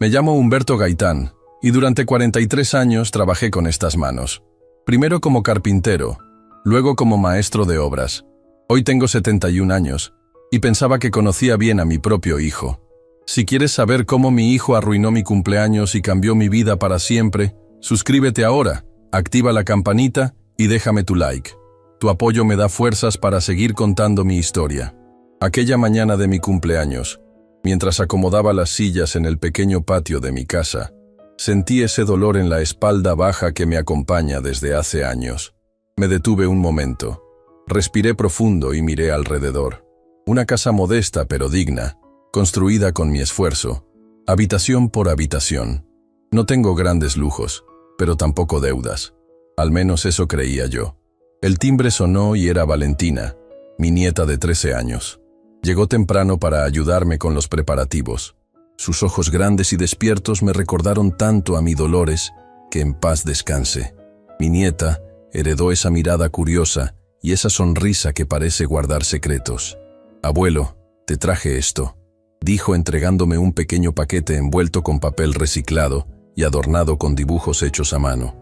Me llamo Humberto Gaitán, y durante 43 años trabajé con estas manos. Primero como carpintero, luego como maestro de obras. Hoy tengo 71 años, y pensaba que conocía bien a mi propio hijo. Si quieres saber cómo mi hijo arruinó mi cumpleaños y cambió mi vida para siempre, suscríbete ahora, activa la campanita y déjame tu like. Tu apoyo me da fuerzas para seguir contando mi historia. Aquella mañana de mi cumpleaños, mientras acomodaba las sillas en el pequeño patio de mi casa, sentí ese dolor en la espalda baja que me acompaña desde hace años. Me detuve un momento. Respiré profundo y miré alrededor. Una casa modesta pero digna, construida con mi esfuerzo, habitación por habitación. No tengo grandes lujos, pero tampoco deudas. Al menos eso creía yo. El timbre sonó y era Valentina, mi nieta de 13 años. Llegó temprano para ayudarme con los preparativos. Sus ojos grandes y despiertos me recordaron tanto a mi Dolores, que en paz descanse. Mi nieta heredó esa mirada curiosa y esa sonrisa que parece guardar secretos. «Abuelo, te traje esto», dijo entregándome un pequeño paquete envuelto con papel reciclado y adornado con dibujos hechos a mano.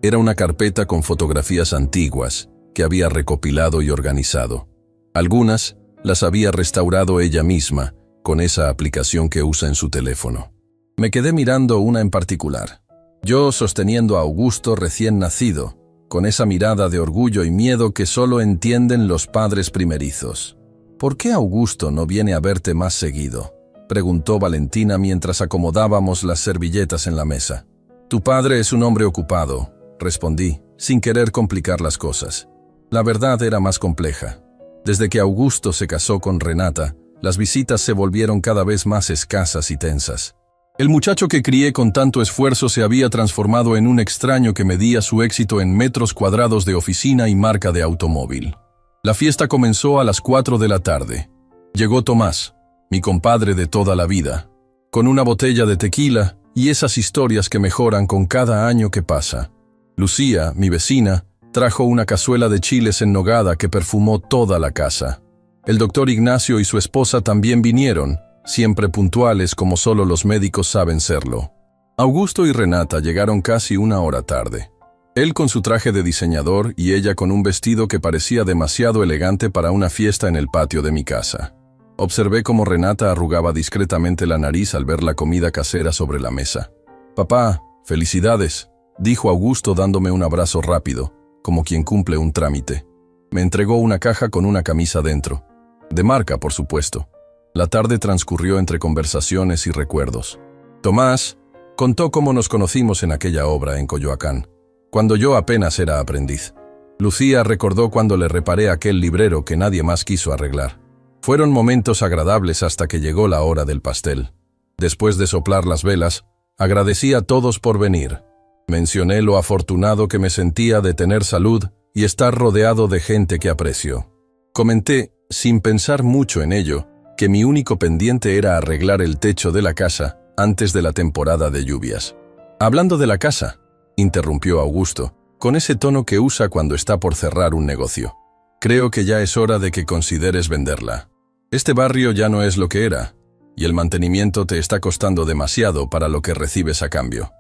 Era una carpeta con fotografías antiguas que había recopilado y organizado. Algunas las había restaurado ella misma con esa aplicación que usa en su teléfono. Me quedé mirando una en particular. Yo sosteniendo a Augusto recién nacido, con esa mirada de orgullo y miedo que solo entienden los padres primerizos. «¿Por qué Augusto no viene a verte más seguido?», preguntó Valentina mientras acomodábamos las servilletas en la mesa. «Tu padre es un hombre ocupado», respondí, sin querer complicar las cosas. La verdad era más compleja. Desde que Augusto se casó con Renata, las visitas se volvieron cada vez más escasas y tensas. El muchacho que crié con tanto esfuerzo se había transformado en un extraño que medía su éxito en metros cuadrados de oficina y marca de automóvil. La fiesta comenzó a las 4 de la tarde. Llegó Tomás, mi compadre de toda la vida, con una botella de tequila y esas historias que mejoran con cada año que pasa. Lucía, mi vecina, trajo una cazuela de chiles en nogada que perfumó toda la casa. El doctor Ignacio y su esposa también vinieron, siempre puntuales como solo los médicos saben serlo. Augusto y Renata llegaron casi una hora tarde. Él con su traje de diseñador y ella con un vestido que parecía demasiado elegante para una fiesta en el patio de mi casa. Observé cómo Renata arrugaba discretamente la nariz al ver la comida casera sobre la mesa. «Papá, felicidades», dijo Augusto dándome un abrazo rápido, como quien cumple un trámite. Me entregó una caja con una camisa dentro. De marca, por supuesto. La tarde transcurrió entre conversaciones y recuerdos. Tomás contó cómo nos conocimos en aquella obra en Coyoacán, cuando yo apenas era aprendiz. Lucía recordó cuando le reparé aquel librero que nadie más quiso arreglar. Fueron momentos agradables hasta que llegó la hora del pastel. Después de soplar las velas, agradecí a todos por venir. Mencioné lo afortunado que me sentía de tener salud y estar rodeado de gente que aprecio. Comenté, sin pensar mucho en ello, que mi único pendiente era arreglar el techo de la casa antes de la temporada de lluvias. «Hablando de la casa», interrumpió Augusto, con ese tono que usa cuando está por cerrar un negocio. «Creo que ya es hora de que consideres venderla. Este barrio ya no es lo que era, y el mantenimiento te está costando demasiado para lo que recibes a cambio».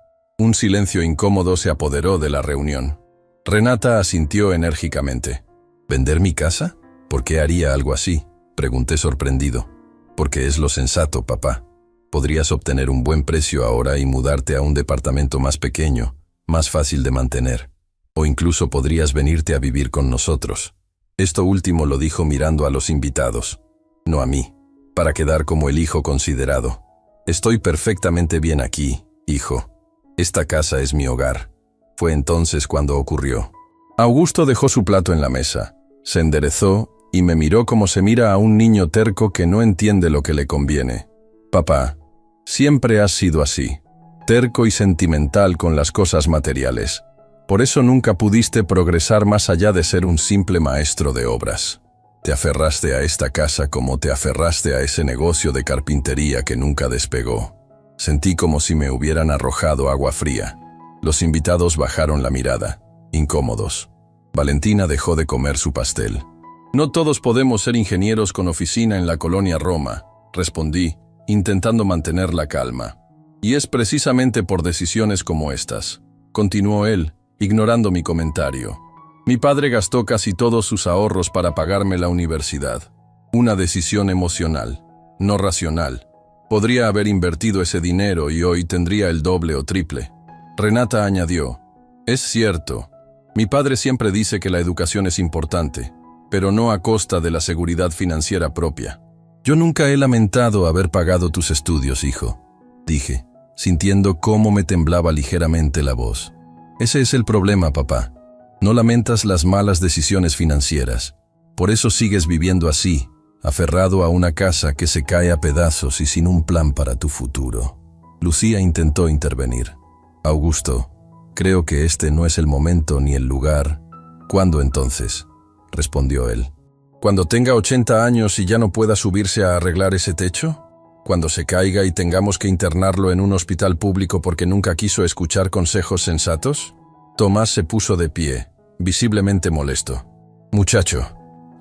Un silencio incómodo se apoderó de la reunión. Renata asintió enérgicamente. «¿Vender mi casa? ¿Por qué haría algo así?», pregunté sorprendido. «Porque es lo sensato, papá. Podrías obtener un buen precio ahora y mudarte a un departamento más pequeño, más fácil de mantener. O incluso podrías venirte a vivir con nosotros». Esto último lo dijo mirando a los invitados, no a mí, para quedar como el hijo considerado. «Estoy perfectamente bien aquí, hijo. Esta casa es mi hogar». Fue entonces cuando ocurrió. Augusto dejó su plato en la mesa, se enderezó y me miró como se mira a un niño terco que no entiende lo que le conviene. «Papá, siempre has sido así, terco y sentimental con las cosas materiales. Por eso nunca pudiste progresar más allá de ser un simple maestro de obras. Te aferraste a esta casa como te aferraste a ese negocio de carpintería que nunca despegó». Sentí como si me hubieran arrojado agua fría. Los invitados bajaron la mirada, incómodos. Valentina dejó de comer su pastel. «No todos podemos ser ingenieros con oficina en la colonia Roma», respondí, intentando mantener la calma. Y es precisamente por decisiones como estas, continuó él, ignorando mi comentario. Mi padre gastó casi todos sus ahorros para pagarme la universidad. Una decisión emocional, no racional. Podría haber invertido ese dinero y hoy tendría el doble o triple. Renata añadió, es cierto, mi padre siempre dice que la educación es importante, pero no a costa de la seguridad financiera propia. Yo nunca he lamentado haber pagado tus estudios, hijo, dije, sintiendo cómo me temblaba ligeramente la voz. Ese es el problema, papá. No lamentas las malas decisiones financieras. Por eso sigues viviendo así, aferrado a una casa que se cae a pedazos y sin un plan para tu futuro. Lucía intentó intervenir. Augusto, creo que este no es el momento ni el lugar. ¿Cuándo entonces?, respondió él. ¿Cuando tenga 80 años y ya no pueda subirse a arreglar ese techo? ¿Cuando se caiga y tengamos que internarlo en un hospital público porque nunca quiso escuchar consejos sensatos? Tomás se puso de pie, visiblemente molesto. Muchacho,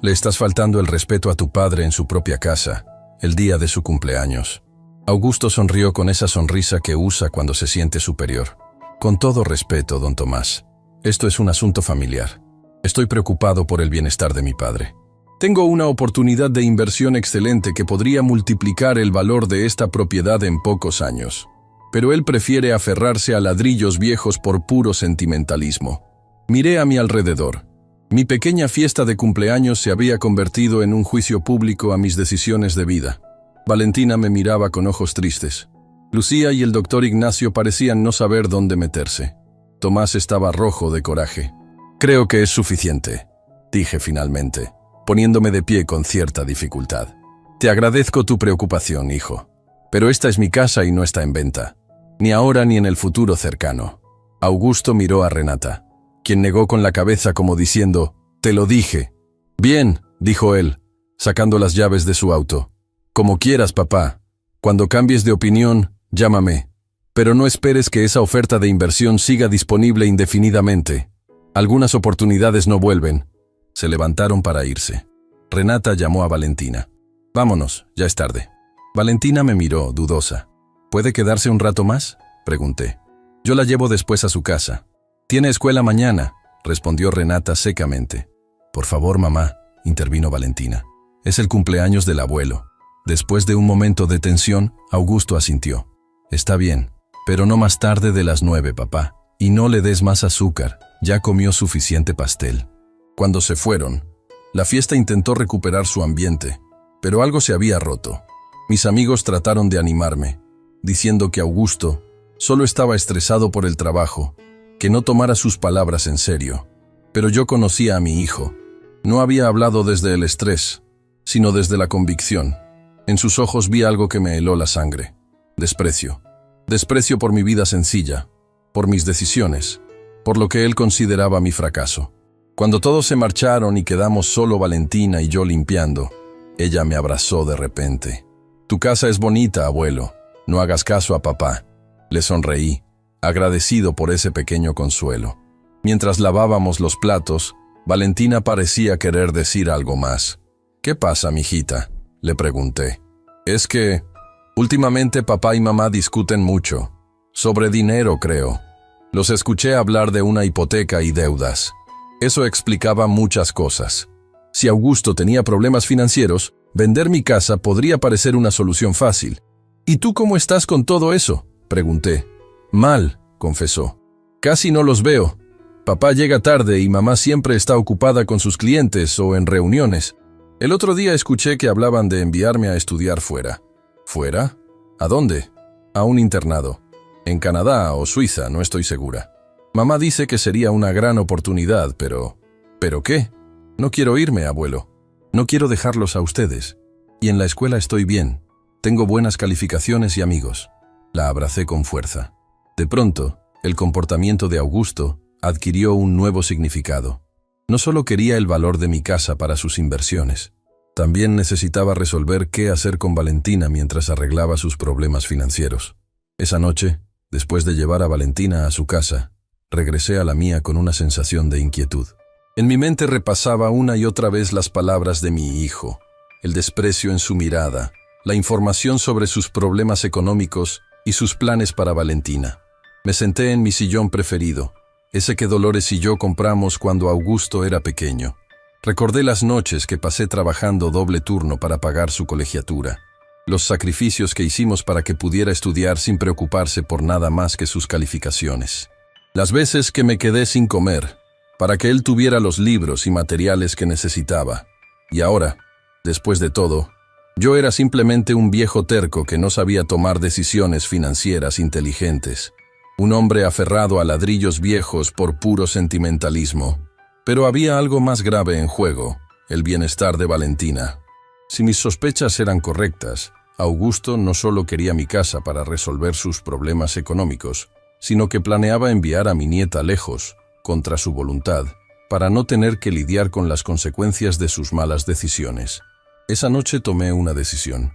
le estás faltando el respeto a tu padre en su propia casa, el día de su cumpleaños. Augusto sonrió con esa sonrisa que usa cuando se siente superior. Con todo respeto, don Tomás, esto es un asunto familiar. Estoy preocupado por el bienestar de mi padre. Tengo una oportunidad de inversión excelente que podría multiplicar el valor de esta propiedad en pocos años. Pero él prefiere aferrarse a ladrillos viejos por puro sentimentalismo. Miré a mi alrededor. Mi pequeña fiesta de cumpleaños se había convertido en un juicio público a mis decisiones de vida. Valentina me miraba con ojos tristes. Lucía y el doctor Ignacio parecían no saber dónde meterse. Tomás estaba rojo de coraje. Creo que es suficiente, dije finalmente, poniéndome de pie con cierta dificultad. Te agradezco tu preocupación, hijo. Pero esta es mi casa y no está en venta. Ni ahora ni en el futuro cercano. Augusto miró a Renata, quien negó con la cabeza como diciendo, «Te lo dije». «Bien», dijo él, sacando las llaves de su auto. «Como quieras, papá. Cuando cambies de opinión, llámame. Pero no esperes que esa oferta de inversión siga disponible indefinidamente. Algunas oportunidades no vuelven». Se levantaron para irse. Renata llamó a Valentina. «Vámonos, ya es tarde». Valentina me miró, dudosa. ¿Puede quedarse un rato más?, pregunté. Yo la llevo después a su casa. Tiene escuela mañana, respondió Renata secamente. Por favor, mamá, intervino Valentina. Es el cumpleaños del abuelo. Después de un momento de tensión, Augusto asintió. Está bien, pero no más tarde de las 9, papá. Y no le des más azúcar, ya comió suficiente pastel. Cuando se fueron, la fiesta intentó recuperar su ambiente, pero algo se había roto. Mis amigos trataron de animarme, diciendo que Augusto solo estaba estresado por el trabajo, que no tomara sus palabras en serio. Pero yo conocía a mi hijo. No había hablado desde el estrés, sino desde la convicción. En sus ojos vi algo que me heló la sangre. Desprecio. Desprecio por mi vida sencilla, por mis decisiones, por lo que él consideraba mi fracaso. Cuando todos se marcharon y quedamos solo Valentina y yo limpiando, ella me abrazó de repente. Tu casa es bonita, abuelo. No hagas caso a papá. Le sonreí, agradecido por ese pequeño consuelo. Mientras lavábamos los platos, Valentina parecía querer decir algo más. ¿Qué pasa, mijita?, le pregunté. Es que últimamente papá y mamá discuten mucho. Sobre dinero, creo. Los escuché hablar de una hipoteca y deudas. Eso explicaba muchas cosas. Si Augusto tenía problemas financieros, vender mi casa podría parecer una solución fácil. ¿Y tú cómo estás con todo eso?, pregunté. Mal, confesó. Casi no los veo. Papá llega tarde y mamá siempre está ocupada con sus clientes o en reuniones. El otro día escuché que hablaban de enviarme a estudiar fuera. ¿Fuera? ¿A dónde? A un internado. En Canadá o Suiza, no estoy segura. Mamá dice que sería una gran oportunidad, pero... ¿Pero qué? No quiero irme, abuelo. No quiero dejarlos a ustedes. Y en la escuela estoy bien. Tengo buenas calificaciones y amigos. La abracé con fuerza. De pronto, el comportamiento de Augusto adquirió un nuevo significado. No solo quería el valor de mi casa para sus inversiones, también necesitaba resolver qué hacer con Valentina mientras arreglaba sus problemas financieros. Esa noche, después de llevar a Valentina a su casa, regresé a la mía con una sensación de inquietud. En mi mente repasaba una y otra vez las palabras de mi hijo, el desprecio en su mirada, la información sobre sus problemas económicos y sus planes para Valentina. Me senté en mi sillón preferido, ese que Dolores y yo compramos cuando Augusto era pequeño. Recordé las noches que pasé trabajando doble turno para pagar su colegiatura, los sacrificios que hicimos para que pudiera estudiar sin preocuparse por nada más que sus calificaciones. Las veces que me quedé sin comer, para que él tuviera los libros y materiales que necesitaba. Y ahora, después de todo, yo era simplemente un viejo terco que no sabía tomar decisiones financieras inteligentes. Un hombre aferrado a ladrillos viejos por puro sentimentalismo. Pero había algo más grave en juego, el bienestar de Valentina. Si mis sospechas eran correctas, Augusto no solo quería mi casa para resolver sus problemas económicos, sino que planeaba enviar a mi nieta lejos, contra su voluntad, para no tener que lidiar con las consecuencias de sus malas decisiones. Esa noche tomé una decisión.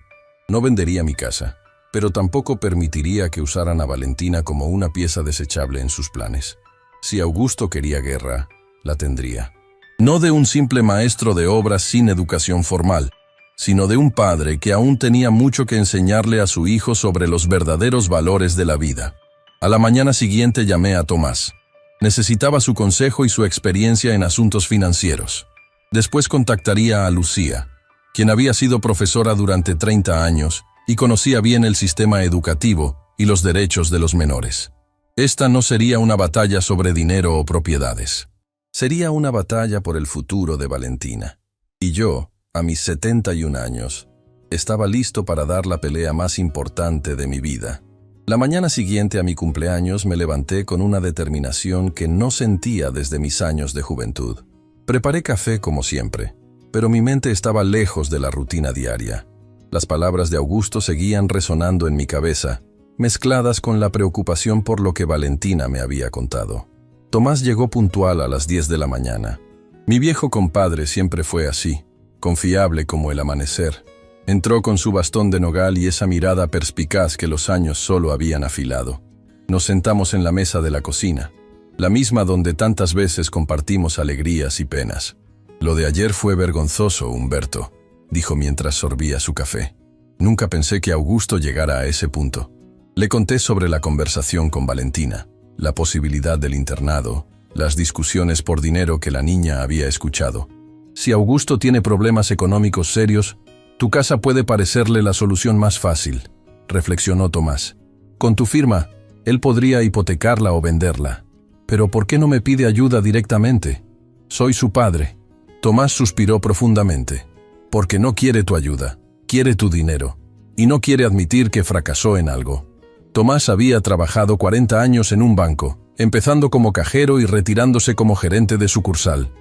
No vendería mi casa, pero tampoco permitiría que usaran a Valentina como una pieza desechable en sus planes. Si Augusto quería guerra, la tendría. No de un simple maestro de obras sin educación formal, sino de un padre que aún tenía mucho que enseñarle a su hijo sobre los verdaderos valores de la vida. A la mañana siguiente llamé a Tomás. Necesitaba su consejo y su experiencia en asuntos financieros. Después contactaría a Lucía, quien había sido profesora durante 30 años y conocía bien el sistema educativo y los derechos de los menores. Esta no sería una batalla sobre dinero o propiedades. Sería una batalla por el futuro de Valentina. Y yo, a mis 71 años, estaba listo para dar la pelea más importante de mi vida. La mañana siguiente a mi cumpleaños me levanté con una determinación que no sentía desde mis años de juventud. Preparé café como siempre, pero mi mente estaba lejos de la rutina diaria. Las palabras de Augusto seguían resonando en mi cabeza, mezcladas con la preocupación por lo que Valentina me había contado. Tomás llegó puntual a las 10 de la mañana. Mi viejo compadre siempre fue así, confiable como el amanecer. Entró con su bastón de nogal y esa mirada perspicaz que los años solo habían afilado. Nos sentamos en la mesa de la cocina, la misma donde tantas veces compartimos alegrías y penas. Lo de ayer fue vergonzoso, Humberto, dijo mientras sorbía su café. Nunca pensé que Augusto llegara a ese punto. Le conté sobre la conversación con Valentina, la posibilidad del internado, las discusiones por dinero que la niña había escuchado. Si Augusto tiene problemas económicos serios, tu casa puede parecerle la solución más fácil, reflexionó Tomás. Con tu firma, él podría hipotecarla o venderla. Pero ¿por qué no me pide ayuda directamente? Soy su padre. Tomás suspiró profundamente. Porque no quiere tu ayuda, quiere tu dinero, y no quiere admitir que fracasó en algo. Tomás había trabajado 40 años en un banco, empezando como cajero y retirándose como gerente de sucursal.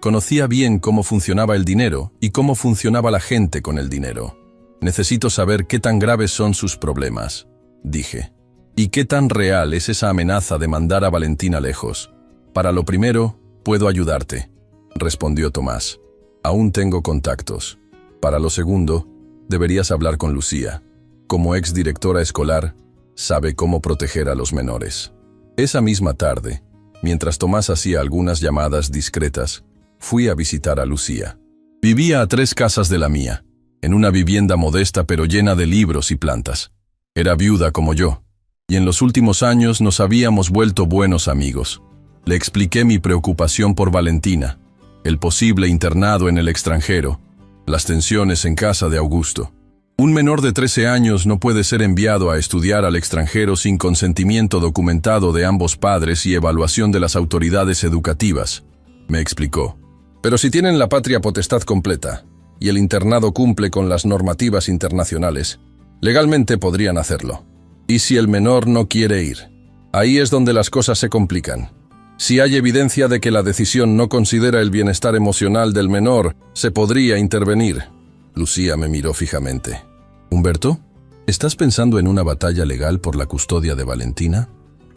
Conocía bien cómo funcionaba el dinero y cómo funcionaba la gente con el dinero. Necesito saber qué tan graves son sus problemas, dije. ¿Y qué tan real es esa amenaza de mandar a Valentina lejos? Para lo primero, puedo ayudarte, respondió Tomás. Aún tengo contactos. Para lo segundo, deberías hablar con Lucía. Como exdirectora escolar, sabe cómo proteger a los menores. Esa misma tarde, mientras Tomás hacía algunas llamadas discretas, fui a visitar a Lucía. Vivía a 3 casas de la mía, en una vivienda modesta pero llena de libros y plantas. Era viuda como yo, y en los últimos años nos habíamos vuelto buenos amigos. Le expliqué mi preocupación por Valentina, el posible internado en el extranjero, las tensiones en casa de Augusto. Un menor de 13 años no puede ser enviado a estudiar al extranjero sin consentimiento documentado de ambos padres y evaluación de las autoridades educativas, me explicó. Pero si tienen la patria potestad completa, y el internado cumple con las normativas internacionales, legalmente podrían hacerlo. ¿Y si el menor no quiere ir? Ahí es donde las cosas se complican. Si hay evidencia de que la decisión no considera el bienestar emocional del menor, se podría intervenir. Lucía me miró fijamente. «Humberto, ¿estás pensando en una batalla legal por la custodia de Valentina?»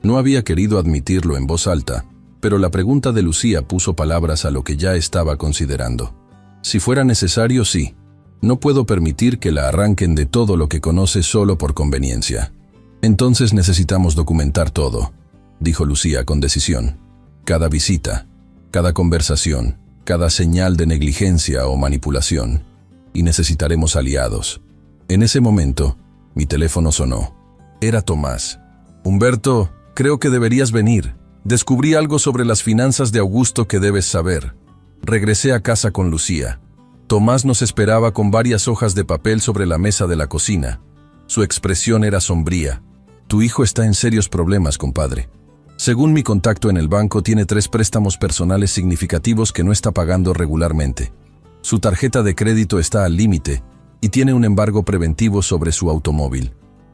No había querido admitirlo en voz alta, pero la pregunta de Lucía puso palabras a lo que ya estaba considerando. Si fuera necesario, sí. No puedo permitir que la arranquen de todo lo que conoce solo por conveniencia. Entonces necesitamos documentar todo, dijo Lucía con decisión. Cada visita, cada conversación, cada señal de negligencia o manipulación. Y necesitaremos aliados. En ese momento, mi teléfono sonó. Era Tomás. Humberto, creo que deberías venir. Descubrí algo sobre las finanzas de Augusto que debes saber. Regresé a casa con Lucía. Tomás nos esperaba con varias hojas de papel sobre la mesa de la cocina. Su expresión era sombría. Tu hijo está en serios problemas, compadre. Según mi contacto en el banco, tiene 3 préstamos personales significativos que no está pagando regularmente. Su tarjeta de crédito está al límite y tiene un embargo preventivo sobre su automóvil.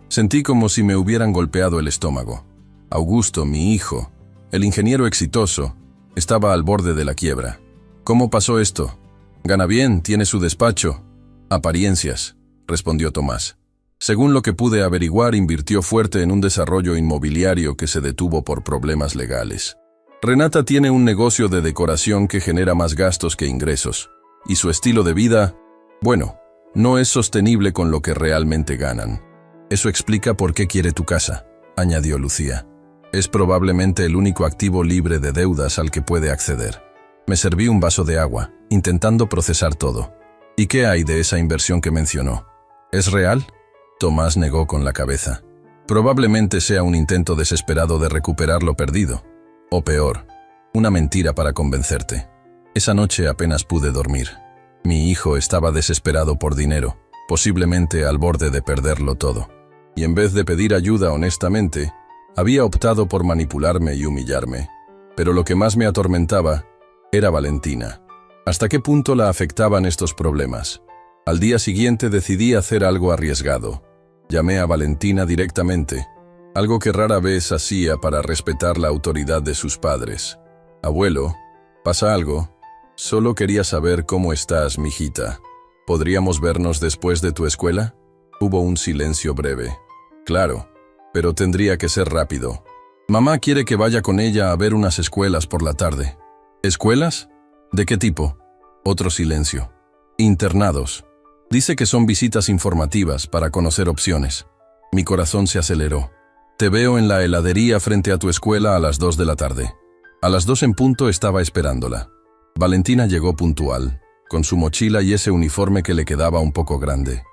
Sentí como si me hubieran golpeado el estómago. Augusto, mi hijo, el ingeniero exitoso, estaba al borde de la quiebra. ¿Cómo pasó esto? Gana bien, tiene su despacho. Apariencias, respondió Tomás. Según lo que pude averiguar, invirtió fuerte en un desarrollo inmobiliario que se detuvo por problemas legales. Renata tiene un negocio de decoración que genera más gastos que ingresos. Y su estilo de vida, bueno, no es sostenible con lo que realmente ganan. Eso explica por qué quiere tu casa, añadió Lucía. Es probablemente el único activo libre de deudas al que puede acceder. Me serví un vaso de agua, intentando procesar todo. ¿Y qué hay de esa inversión que mencionó? ¿Es real? Tomás negó con la cabeza. Probablemente sea un intento desesperado de recuperar lo perdido. O peor, una mentira para convencerte. Esa noche apenas pude dormir. Mi hijo estaba desesperado por dinero, posiblemente al borde de perderlo todo. Y en vez de pedir ayuda honestamente, había optado por manipularme y humillarme. Pero lo que más me atormentaba era Valentina. ¿Hasta qué punto la afectaban estos problemas? Al día siguiente decidí hacer algo arriesgado. Llamé a Valentina directamente, algo que rara vez hacía para respetar la autoridad de sus padres. Abuelo, ¿pasa algo? Solo quería saber cómo estás, mijita. ¿Podríamos vernos después de tu escuela? Hubo un silencio breve. Claro, pero tendría que ser rápido. Mamá quiere que vaya con ella a ver unas escuelas por la tarde. ¿Escuelas? ¿De qué tipo? Otro silencio. Internados. Dice que son visitas informativas para conocer opciones. Mi corazón se aceleró. Te veo en la heladería frente a tu escuela a las 2 de la tarde. A las 2 en punto estaba esperándola. Valentina llegó puntual, con su mochila y ese uniforme que le quedaba un poco grande.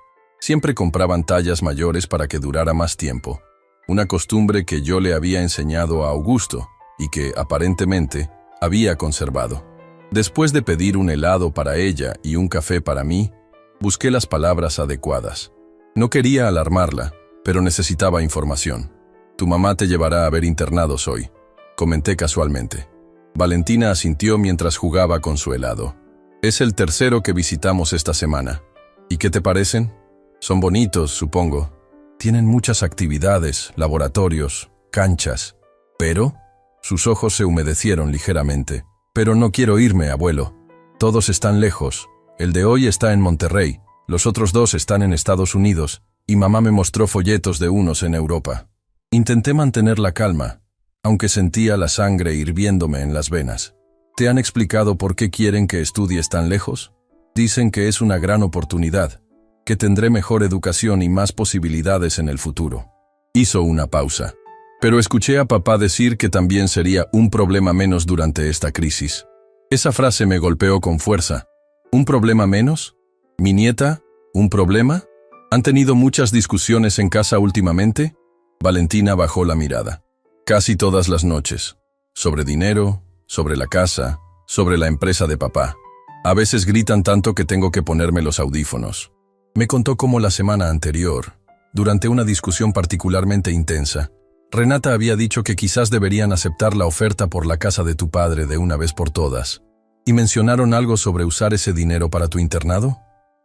Siempre compraban tallas mayores para que durara más tiempo. Una costumbre que yo le había enseñado a Augusto y que, aparentemente, había conservado. Después de pedir un helado para ella y un café para mí, busqué las palabras adecuadas. No quería alarmarla, pero necesitaba información. Tu mamá te llevará a ver internados hoy, comenté casualmente. Valentina asintió mientras jugaba con su helado. Es el tercero que visitamos esta semana. ¿Y qué te parecen? Son bonitos, supongo. Tienen muchas actividades, laboratorios, canchas. Pero, sus ojos se humedecieron ligeramente. Pero no quiero irme, abuelo. Todos están lejos. El de hoy está en Monterrey, los otros 2 están en Estados Unidos, y mamá me mostró folletos de unos en Europa. Intenté mantener la calma, aunque sentía la sangre hirviéndome en las venas. ¿Te han explicado por qué quieren que estudies tan lejos? Dicen que es una gran oportunidad, que tendré mejor educación y más posibilidades en el futuro. Hizo una pausa. Pero escuché a papá decir que también sería un problema menos durante esta crisis. Esa frase me golpeó con fuerza. ¿Un problema menos? ¿Mi nieta? ¿Un problema? ¿Han tenido muchas discusiones en casa últimamente? Valentina bajó la mirada. Casi todas las noches. Sobre dinero, sobre la casa, sobre la empresa de papá. A veces gritan tanto que tengo que ponerme los audífonos. Me contó cómo la semana anterior, durante una discusión particularmente intensa, Renata había dicho que quizás deberían aceptar la oferta por la casa de tu padre de una vez por todas. ¿Y mencionaron algo sobre usar ese dinero para tu internado?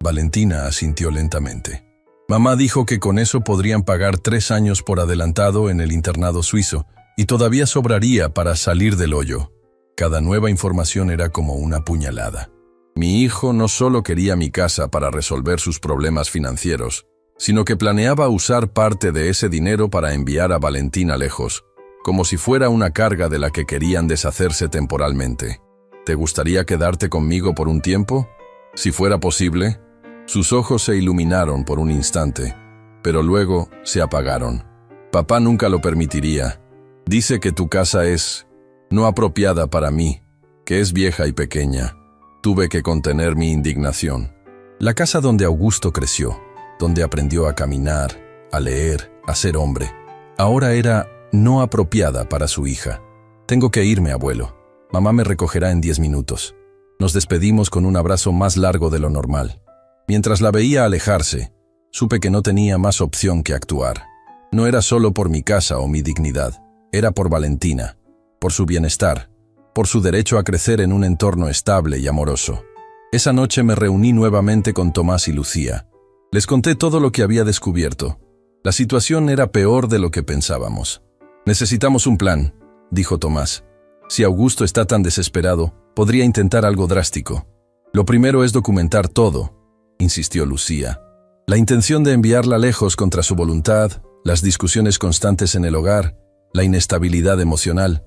Valentina asintió lentamente. Mamá dijo que con eso podrían pagar 3 años por adelantado en el internado suizo y todavía sobraría para salir del hoyo. Cada nueva información era como una puñalada. Mi hijo no solo quería mi casa para resolver sus problemas financieros, sino que planeaba usar parte de ese dinero para enviar a Valentina lejos, como si fuera una carga de la que querían deshacerse temporalmente. ¿Te gustaría quedarte conmigo por un tiempo? Si fuera posible. Sus ojos se iluminaron por un instante, pero luego se apagaron. Papá nunca lo permitiría. Dice que tu casa es no apropiada para mí, que es vieja y pequeña. Tuve que contener mi indignación. La casa donde Augusto creció, donde aprendió a caminar, a leer, a ser hombre, Ahora era no apropiada para su hija. Tengo que irme, abuelo. Mamá me recogerá en 10 minutos. Nos despedimos con un abrazo más largo de lo normal. Mientras la veía alejarse, supe que no tenía más opción que actuar. No era solo por mi casa o mi dignidad, era por Valentina, por su bienestar, por su derecho a crecer en un entorno estable y amoroso. Esa noche me reuní nuevamente con Tomás y Lucía. Les conté todo lo que había descubierto. La situación era peor de lo que pensábamos. «Necesitamos un plan», dijo Tomás. «Si Augusto está tan desesperado, podría intentar algo drástico. Lo primero es documentar todo», insistió Lucía. La intención de enviarla lejos contra su voluntad, las discusiones constantes en el hogar, la inestabilidad emocional.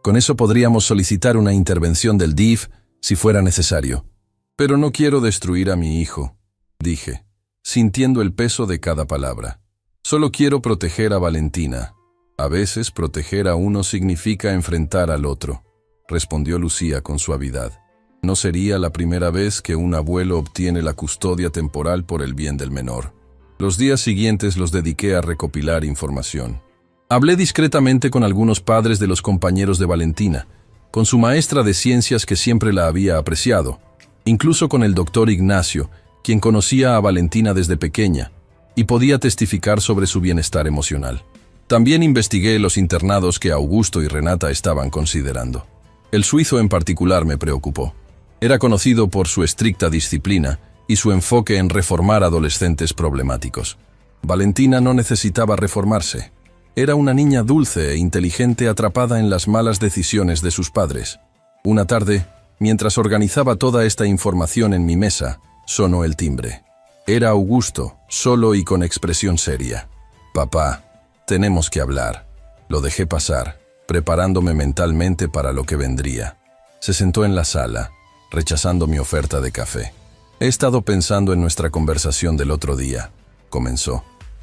Con eso podríamos solicitar una intervención del DIF si fuera necesario. «Pero no quiero destruir a mi hijo», dije, sintiendo el peso de cada palabra. «Solo quiero proteger a Valentina». «A veces proteger a uno significa enfrentar al otro», respondió Lucía con suavidad. «No sería la primera vez que un abuelo obtiene la custodia temporal por el bien del menor». Los días siguientes los dediqué a recopilar información. Hablé discretamente con algunos padres de los compañeros de Valentina, con su maestra de ciencias que siempre la había apreciado, incluso con el doctor Ignacio, quien conocía a Valentina desde pequeña y podía testificar sobre su bienestar emocional. También investigué los internados que Augusto y Renata estaban considerando. El suizo en particular me preocupó. Era conocido por su estricta disciplina y su enfoque en reformar adolescentes problemáticos. Valentina no necesitaba reformarse. Era una niña dulce e inteligente atrapada en las malas decisiones de sus padres. Una tarde, mientras organizaba toda esta información en mi mesa, sonó el timbre. Era Augusto, solo y con expresión seria. «Papá, tenemos que hablar». Lo dejé pasar, preparándome mentalmente para lo que vendría. Se sentó en la sala, rechazando mi oferta de café. «He estado pensando en nuestra conversación del otro día», comenzó.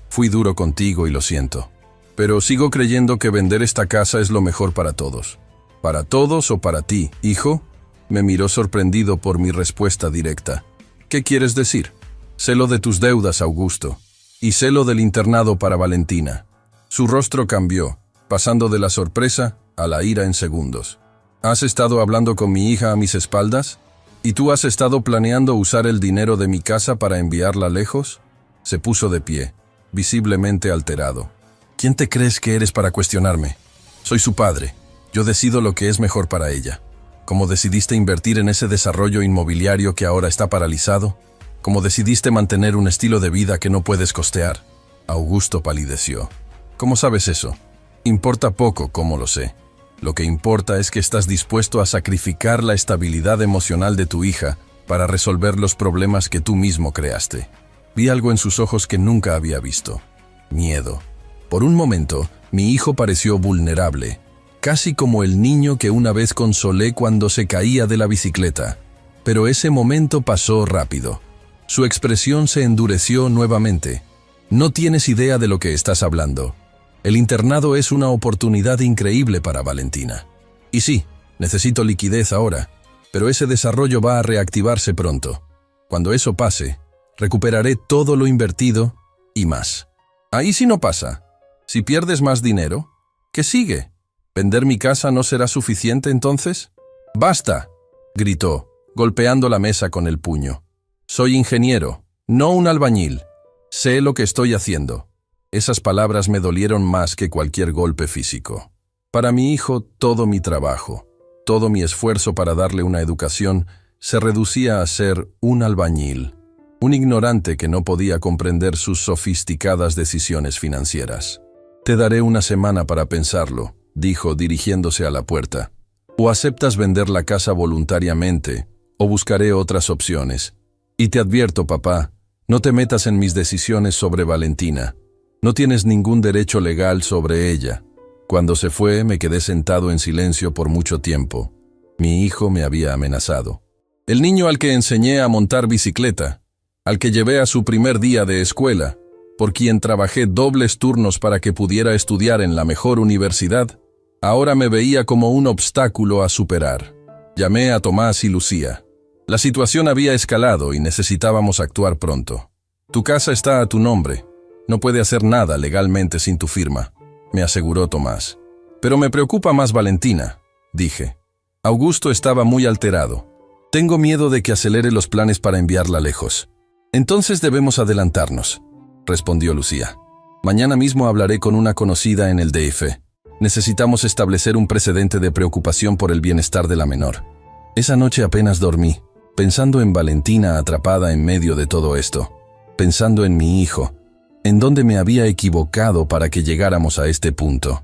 «Fui duro contigo y lo siento. Pero sigo creyendo que vender esta casa es lo mejor para todos». «¿Para todos o para ti, hijo?», me miró sorprendido por mi respuesta directa. «¿Qué quieres decir?». «Sé lo de tus deudas, Augusto, y sé lo del internado para Valentina». Su rostro cambió, pasando de la sorpresa a la ira en segundos. «¿Has estado hablando con mi hija a mis espaldas? ¿Y tú has estado planeando usar el dinero de mi casa para enviarla lejos?». Se puso de pie, visiblemente alterado. «¿Quién te crees que eres para cuestionarme? Soy su padre. Yo decido lo que es mejor para ella. ¿Cómo decidiste invertir en ese desarrollo inmobiliario que ahora está paralizado? ¿Cómo decidiste mantener un estilo de vida que no puedes costear?». Augusto palideció. «¿Cómo sabes eso?». «Importa poco cómo lo sé. Lo que importa es que estás dispuesto a sacrificar la estabilidad emocional de tu hija para resolver los problemas que tú mismo creaste». Vi algo en sus ojos que nunca había visto. Miedo. Por un momento, mi hijo pareció vulnerable, casi como el niño que una vez consolé cuando se caía de la bicicleta. Pero ese momento pasó rápido. Su expresión se endureció nuevamente. «No tienes idea de lo que estás hablando. El internado es una oportunidad increíble para Valentina. Y sí, necesito liquidez ahora, pero ese desarrollo va a reactivarse pronto. Cuando eso pase, recuperaré todo lo invertido y más». «Ahí sí no pasa. Si pierdes más dinero, ¿qué sigue? ¿Vender mi casa no será suficiente entonces?». «¡Basta!», gritó, golpeando la mesa con el puño. «Soy ingeniero, no un albañil. Sé lo que estoy haciendo». Esas palabras me dolieron más que cualquier golpe físico. Para mi hijo, todo mi trabajo, todo mi esfuerzo para darle una educación, se reducía a ser un albañil, un ignorante que no podía comprender sus sofisticadas decisiones financieras. «Te daré una semana para pensarlo», dijo dirigiéndose a la puerta. «O aceptas vender la casa voluntariamente, o buscaré otras opciones. Y te advierto, papá, no te metas en mis decisiones sobre Valentina. No tienes ningún derecho legal sobre ella». Cuando se fue, me quedé sentado en silencio por mucho tiempo. Mi hijo me había amenazado. El niño al que enseñé a montar bicicleta, al que llevé a su primer día de escuela, por quien trabajé dobles turnos para que pudiera estudiar en la mejor universidad, ahora me veía como un obstáculo a superar. Llamé a Tomás y Lucía. La situación había escalado y necesitábamos actuar pronto. «Tu casa está a tu nombre. No puede hacer nada legalmente sin tu firma. me aseguró Tomás. Pero me preocupa más Valentina, dije. Augusto estaba muy alterado. Tengo miedo de que acelere los planes para enviarla lejos. Entonces debemos adelantarnos, respondió Lucía. Mañana mismo hablaré con una conocida en el DF. Necesitamos establecer un precedente de preocupación por el bienestar de la menor. Esa noche apenas dormí, pensando en Valentina atrapada en medio de todo esto, pensando en mi hijo, en dónde me había equivocado para que llegáramos a este punto,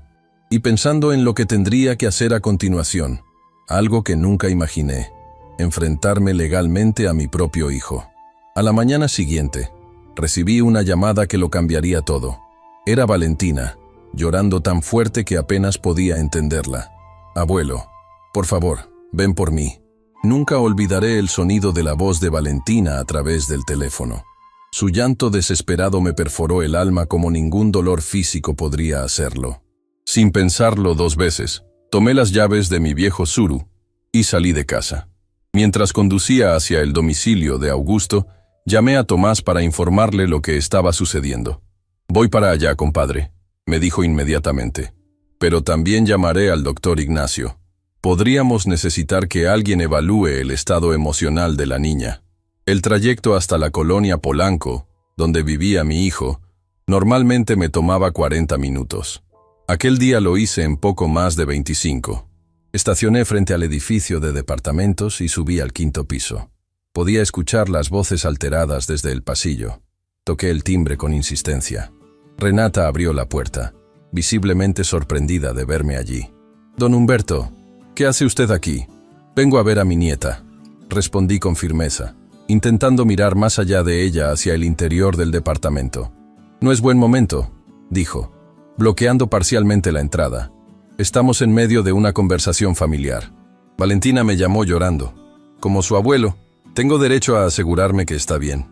y pensando en lo que tendría que hacer a continuación, algo que nunca imaginé, enfrentarme legalmente a mi propio hijo. A la mañana siguiente, recibí una llamada que lo cambiaría todo. Era Valentina, llorando tan fuerte que apenas podía entenderla. Abuelo, por favor, ven por mí. Nunca olvidaré el sonido de la voz de Valentina a través del teléfono. Su llanto desesperado me perforó el alma como ningún dolor físico podría hacerlo. Sin pensarlo 2 veces, tomé las llaves de mi viejo Tsuru y salí de casa. Mientras conducía hacia el domicilio de Augusto, llamé a Tomás para informarle lo que estaba sucediendo. «Voy para allá, compadre», me dijo inmediatamente. «Pero también llamaré al doctor Ignacio. Podríamos necesitar que alguien evalúe el estado emocional de la niña». El trayecto hasta la colonia Polanco, donde vivía mi hijo, normalmente me tomaba 40 minutos. Aquel día lo hice en poco más de 25. Estacioné frente al edificio de departamentos y subí al 5º piso. Podía escuchar las voces alteradas desde el pasillo. Toqué el timbre con insistencia. Renata abrió la puerta, visiblemente sorprendida de verme allí. «Don Humberto, ¿qué hace usted aquí?» «Vengo a ver a mi nieta», respondí con firmeza, intentando mirar más allá de ella hacia el interior del departamento. «No es buen momento», dijo, bloqueando parcialmente la entrada. «Estamos en medio de una conversación familiar. Valentina me llamó llorando. Como su abuelo, tengo derecho a asegurarme que está bien».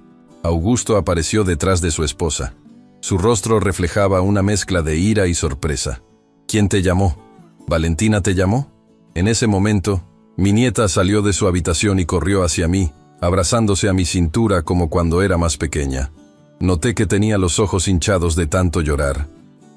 Augusto apareció detrás de su esposa. Su rostro reflejaba una mezcla de ira y sorpresa. «¿Quién te llamó? ¿Valentina te llamó?» En ese momento, mi nieta salió de su habitación y corrió hacia mí, abrazándose a mi cintura como cuando era más pequeña. Noté que tenía los ojos hinchados de tanto llorar.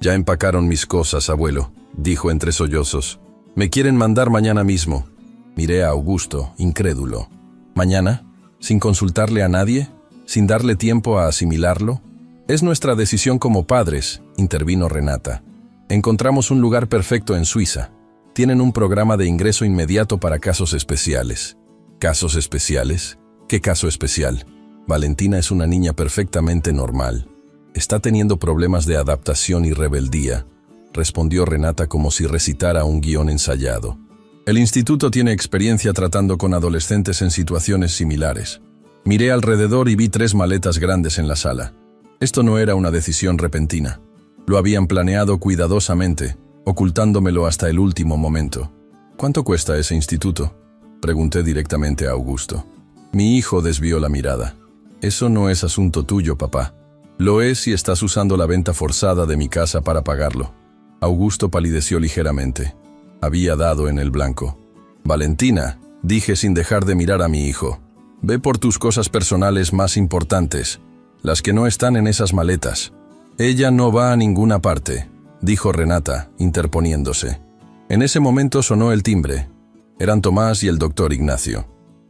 «Ya empacaron mis cosas, abuelo», dijo entre sollozos. «Me quieren mandar mañana mismo». Miré a Augusto, incrédulo. «¿Mañana? ¿Sin consultarle a nadie? ¿Sin darle tiempo a asimilarlo?» «Es nuestra decisión como padres», intervino Renata. «Encontramos un lugar perfecto en Suiza. Tienen un programa de ingreso inmediato para casos especiales». «¿Casos especiales? ¿Qué caso especial?» «Valentina es una niña perfectamente normal. Está teniendo problemas de adaptación y rebeldía», respondió Renata como si recitara un guión ensayado. «El instituto tiene experiencia tratando con adolescentes en situaciones similares. Miré alrededor y vi 3 maletas grandes en la sala. Esto no era una decisión repentina. Lo habían planeado cuidadosamente, ocultándomelo hasta el último momento». «¿Cuánto cuesta ese instituto?», pregunté directamente a Augusto. Mi hijo desvió la mirada. «Eso no es asunto tuyo, papá. Lo es si estás usando la venta forzada de mi casa para pagarlo». Augusto palideció ligeramente. Había dado en el blanco. «Valentina», dije sin dejar de mirar a mi hijo, «ve por tus cosas personales más importantes, las que no están en esas maletas». «Ella no va a ninguna parte», dijo Renata, interponiéndose. En ese momento sonó el timbre. Eran Tomás y el doctor Ignacio.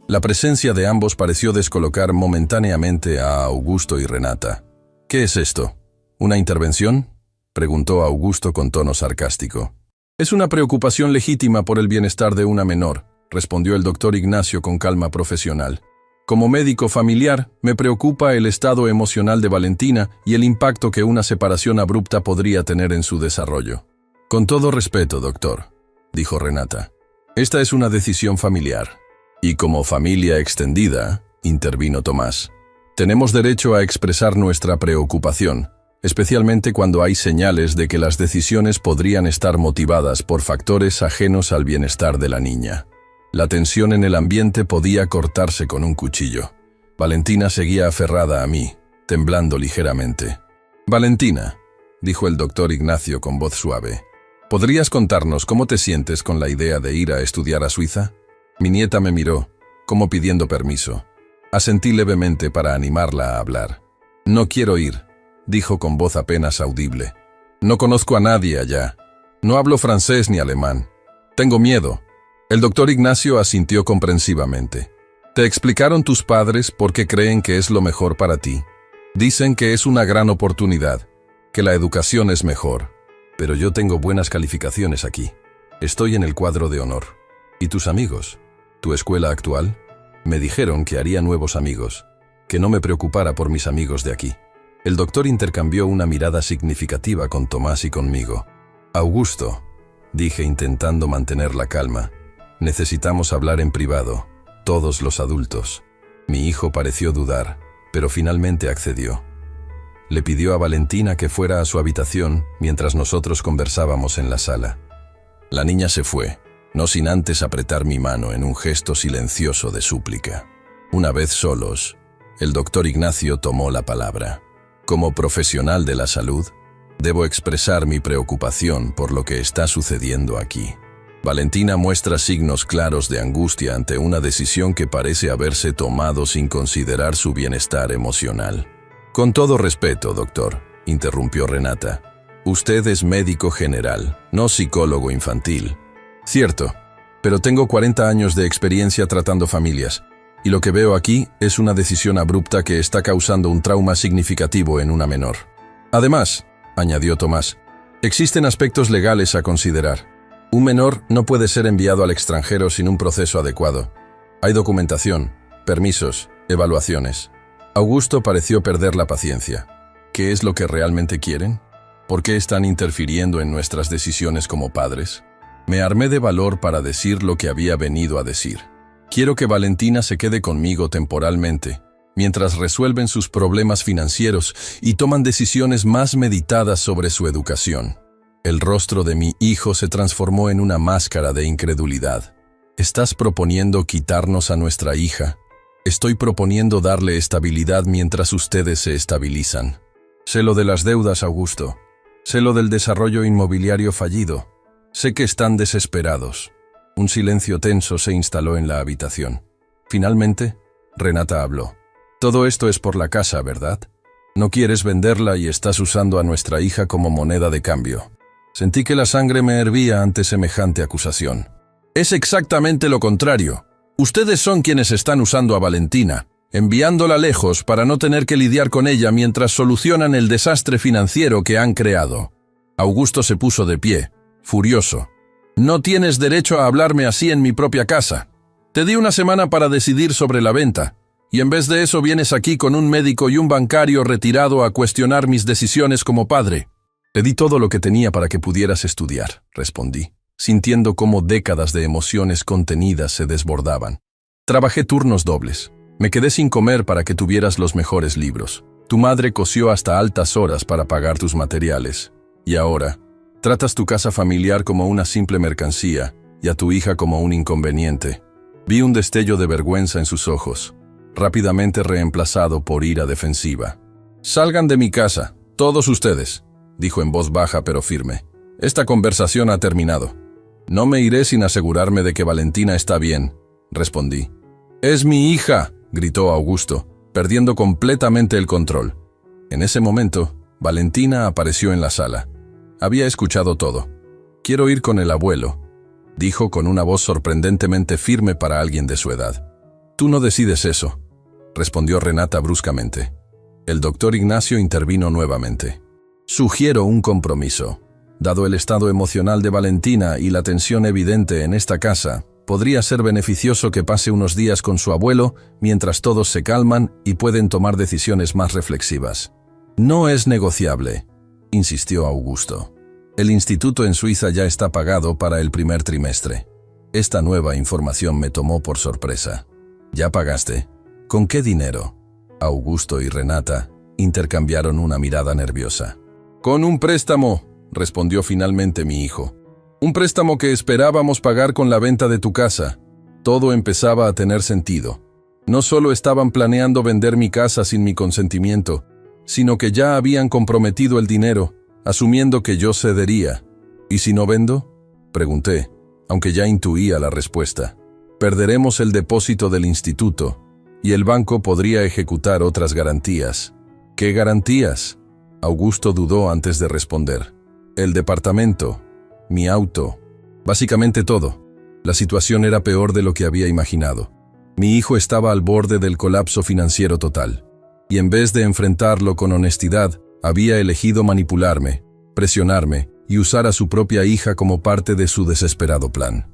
La presencia de ambos pareció descolocar momentáneamente a Augusto y Renata. «¿Qué es esto? ¿Una intervención?», preguntó Augusto con tono sarcástico. «Es una preocupación legítima por el bienestar de una menor», respondió el doctor Ignacio con calma profesional. «Como médico familiar, me preocupa el estado emocional de Valentina y el impacto que una separación abrupta podría tener en su desarrollo». «Con todo respeto, doctor», dijo Renata. «Esta es una decisión familiar». «Y como familia extendida», intervino Tomás, «tenemos derecho a expresar nuestra preocupación, especialmente cuando hay señales de que las decisiones podrían estar motivadas por factores ajenos al bienestar de la niña». La tensión en el ambiente podía cortarse con un cuchillo. Valentina seguía aferrada a mí, temblando ligeramente. «Valentina», dijo el doctor Ignacio con voz suave, «¿podrías contarnos cómo te sientes con la idea de ir a estudiar a Suiza?» Mi nieta me miró, como pidiendo permiso. Asentí levemente para animarla a hablar. «No quiero ir», dijo con voz apenas audible. No conozco a nadie allá. No hablo francés ni alemán. Tengo miedo. El doctor Ignacio asintió comprensivamente. ¿Te explicaron tus padres por qué creen que es lo mejor para ti? Dicen que es una gran oportunidad, que la educación es mejor. Pero yo tengo buenas calificaciones aquí. Estoy en el cuadro de honor. ¿Y tus amigos? ¿Tu escuela actual? Me dijeron que haría nuevos amigos, que no me preocupara por mis amigos de aquí. El doctor intercambió una mirada significativa con Tomás y conmigo. Augusto, dije intentando mantener la calma, necesitamos hablar en privado, todos los adultos. Mi hijo pareció dudar, pero finalmente accedió. Le pidió a Valentina que fuera a su habitación mientras nosotros conversábamos en la sala. La niña se fue, no sin antes apretar mi mano en un gesto silencioso de súplica. Una vez solos, el doctor Ignacio tomó la palabra. Como profesional de la salud, debo expresar mi preocupación por lo que está sucediendo aquí. Valentina muestra signos claros de angustia ante una decisión que parece haberse tomado sin considerar su bienestar emocional. Con todo respeto, doctor, interrumpió Renata. Usted es médico general, no psicólogo infantil. Cierto, pero tengo 40 años de experiencia tratando familias, y lo que veo aquí es una decisión abrupta que está causando un trauma significativo en una menor. Además, añadió Tomás, existen aspectos legales a considerar. Un menor no puede ser enviado al extranjero sin un proceso adecuado. Hay documentación, permisos, evaluaciones. Augusto pareció perder la paciencia. ¿Qué es lo que realmente quieren? ¿Por qué están interfiriendo en nuestras decisiones como padres? Me armé de valor para decir lo que había venido a decir. Quiero que Valentina se quede conmigo temporalmente, mientras resuelven sus problemas financieros y toman decisiones más meditadas sobre su educación. El rostro de mi hijo se transformó en una máscara de incredulidad. ¿Estás proponiendo quitarnos a nuestra hija? Estoy proponiendo darle estabilidad mientras ustedes se estabilizan. Sé lo de las deudas, Augusto. Sé lo del desarrollo inmobiliario fallido. Sé que están desesperados. Un silencio tenso se instaló en la habitación. Finalmente, Renata habló. Todo esto es por la casa, ¿verdad? No quieres venderla y estás usando a nuestra hija como moneda de cambio. Sentí que la sangre me hervía ante semejante acusación. Es exactamente lo contrario. Ustedes son quienes están usando a Valentina, enviándola lejos para no tener que lidiar con ella mientras solucionan el desastre financiero que han creado. Augusto se puso de pie, furioso. No tienes derecho a hablarme así en mi propia casa. Te di una semana para decidir sobre la venta, y en vez de eso vienes aquí con un médico y un bancario retirado a cuestionar mis decisiones como padre. Te di todo lo que tenía para que pudieras estudiar, respondí, sintiendo cómo décadas de emociones contenidas se desbordaban. Trabajé turnos dobles. Me quedé sin comer para que tuvieras los mejores libros. Tu madre cosió hasta altas horas para pagar tus materiales. Y ahora, tratas tu casa familiar como una simple mercancía y a tu hija como un inconveniente. Vi un destello de vergüenza en sus ojos, rápidamente reemplazado por ira defensiva. «Salgan de mi casa, todos ustedes», dijo en voz baja pero firme. «Esta conversación ha terminado». «No me iré sin asegurarme de que Valentina está bien», respondí. «Es mi hija», gritó Augusto, perdiendo completamente el control. En ese momento, Valentina apareció en la sala. Había escuchado todo. «Quiero ir con el abuelo», dijo con una voz sorprendentemente firme para alguien de su edad. «Tú no decides eso», respondió Renata bruscamente. El doctor Ignacio intervino nuevamente. «Sugiero un compromiso. Dado el estado emocional de Valentina y la tensión evidente en esta casa, podría ser beneficioso que pase unos días con su abuelo mientras todos se calman y pueden tomar decisiones más reflexivas». «No es negociable», insistió Augusto. «El instituto en Suiza ya está pagado para el primer trimestre. Esta nueva información me tomó por sorpresa». «¿Ya pagaste? ¿Con qué dinero?» Augusto y Renata intercambiaron una mirada nerviosa. «Con un préstamo», respondió finalmente mi hijo. «Un préstamo que esperábamos pagar con la venta de tu casa». Todo empezaba a tener sentido. No solo estaban planeando vender mi casa sin mi consentimiento, sino que ya habían comprometido el dinero, asumiendo que yo cedería. «¿Y si no vendo?», pregunté, aunque ya intuía la respuesta. «Perderemos el depósito del instituto, y el banco podría ejecutar otras garantías». «¿Qué garantías?», Augusto dudó antes de responder. el departamento, mi auto, básicamente todo. La situación era peor de lo que había imaginado. Mi hijo estaba al borde del colapso financiero total, y en vez de enfrentarlo con honestidad, había elegido manipularme, presionarme y usar a su propia hija como parte de su desesperado plan.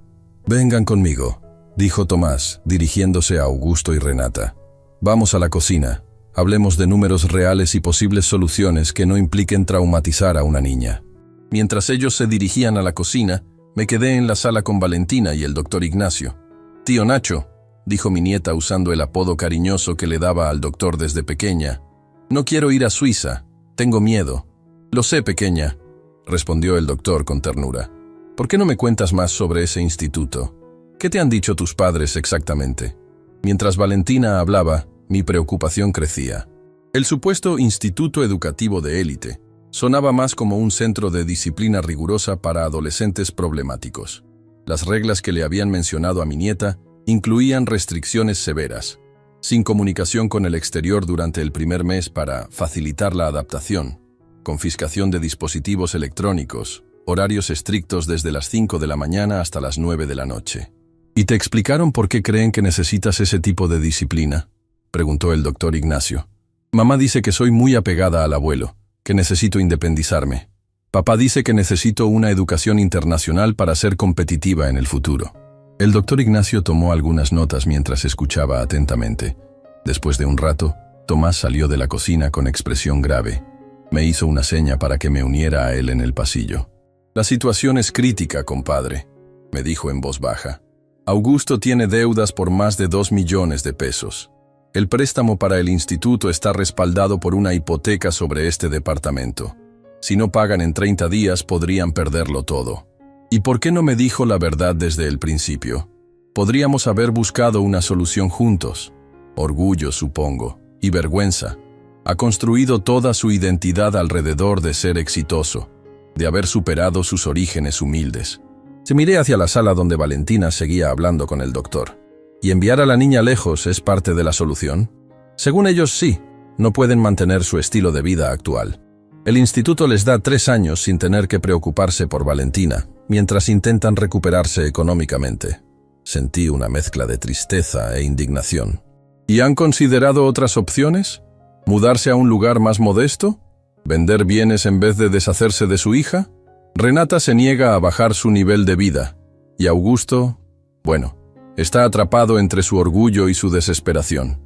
«Vengan conmigo», dijo Tomás, dirigiéndose a Augusto y Renata. «Vamos a la cocina. Hablemos de números reales y posibles soluciones que no impliquen traumatizar a una niña». Mientras ellos se dirigían a la cocina, me quedé en la sala con Valentina y el doctor Ignacio. «Tío Nacho», dijo mi nieta usando el apodo cariñoso que le daba al doctor desde pequeña, «no quiero ir a Suiza. Tengo miedo». «Lo sé, pequeña», respondió el doctor con ternura. «¿Por qué no me cuentas más sobre ese instituto? ¿Qué te han dicho tus padres exactamente?». Mientras Valentina hablaba, mi preocupación crecía. El supuesto instituto educativo de élite sonaba más como un centro de disciplina rigurosa para adolescentes problemáticos. Las reglas que le habían mencionado a mi nieta incluían restricciones severas, sin comunicación con el exterior durante el primer mes para facilitar la adaptación, confiscación de dispositivos electrónicos, horarios estrictos desde las 5 de la mañana hasta las 9 de la noche. «¿Y te explicaron por qué creen que necesitas ese tipo de disciplina?», preguntó el doctor Ignacio. «Mamá dice que soy muy apegada al abuelo, que necesito independizarme. Papá dice que necesito una educación internacional para ser competitiva en el futuro». El doctor Ignacio tomó algunas notas mientras escuchaba atentamente. Después de un rato, Tomás salió de la cocina con expresión grave. Me hizo una seña para que me uniera a él en el pasillo. «La situación es crítica, compadre», me dijo en voz baja. «Augusto tiene deudas por más de 2 millones de pesos. El préstamo para el instituto está respaldado por una hipoteca sobre este departamento. Si no pagan en 30 días, podrían perderlo todo. ¿Y por qué no me dijo la verdad desde el principio? Podríamos haber buscado una solución juntos. Orgullo, supongo, y vergüenza. Ha construido toda su identidad alrededor de ser exitoso, de haber superado sus orígenes humildes». Se miré hacia la sala donde Valentina seguía hablando con el doctor. ¿Y enviar a la niña lejos es parte de la solución? Según ellos, sí. No pueden mantener su estilo de vida actual. El instituto les da 3 años sin tener que preocuparse por Valentina, mientras intentan recuperarse económicamente. Sentí una mezcla de tristeza e indignación. ¿Y han considerado otras opciones? ¿Mudarse a un lugar más modesto? ¿Vender bienes en vez de deshacerse de su hija? Renata se niega a bajar su nivel de vida. Y Augusto, bueno, está atrapado entre su orgullo y su desesperación.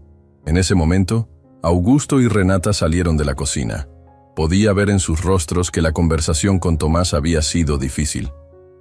En ese momento, Augusto y Renata salieron de la cocina. Podía ver en sus rostros que la conversación con Tomás había sido difícil.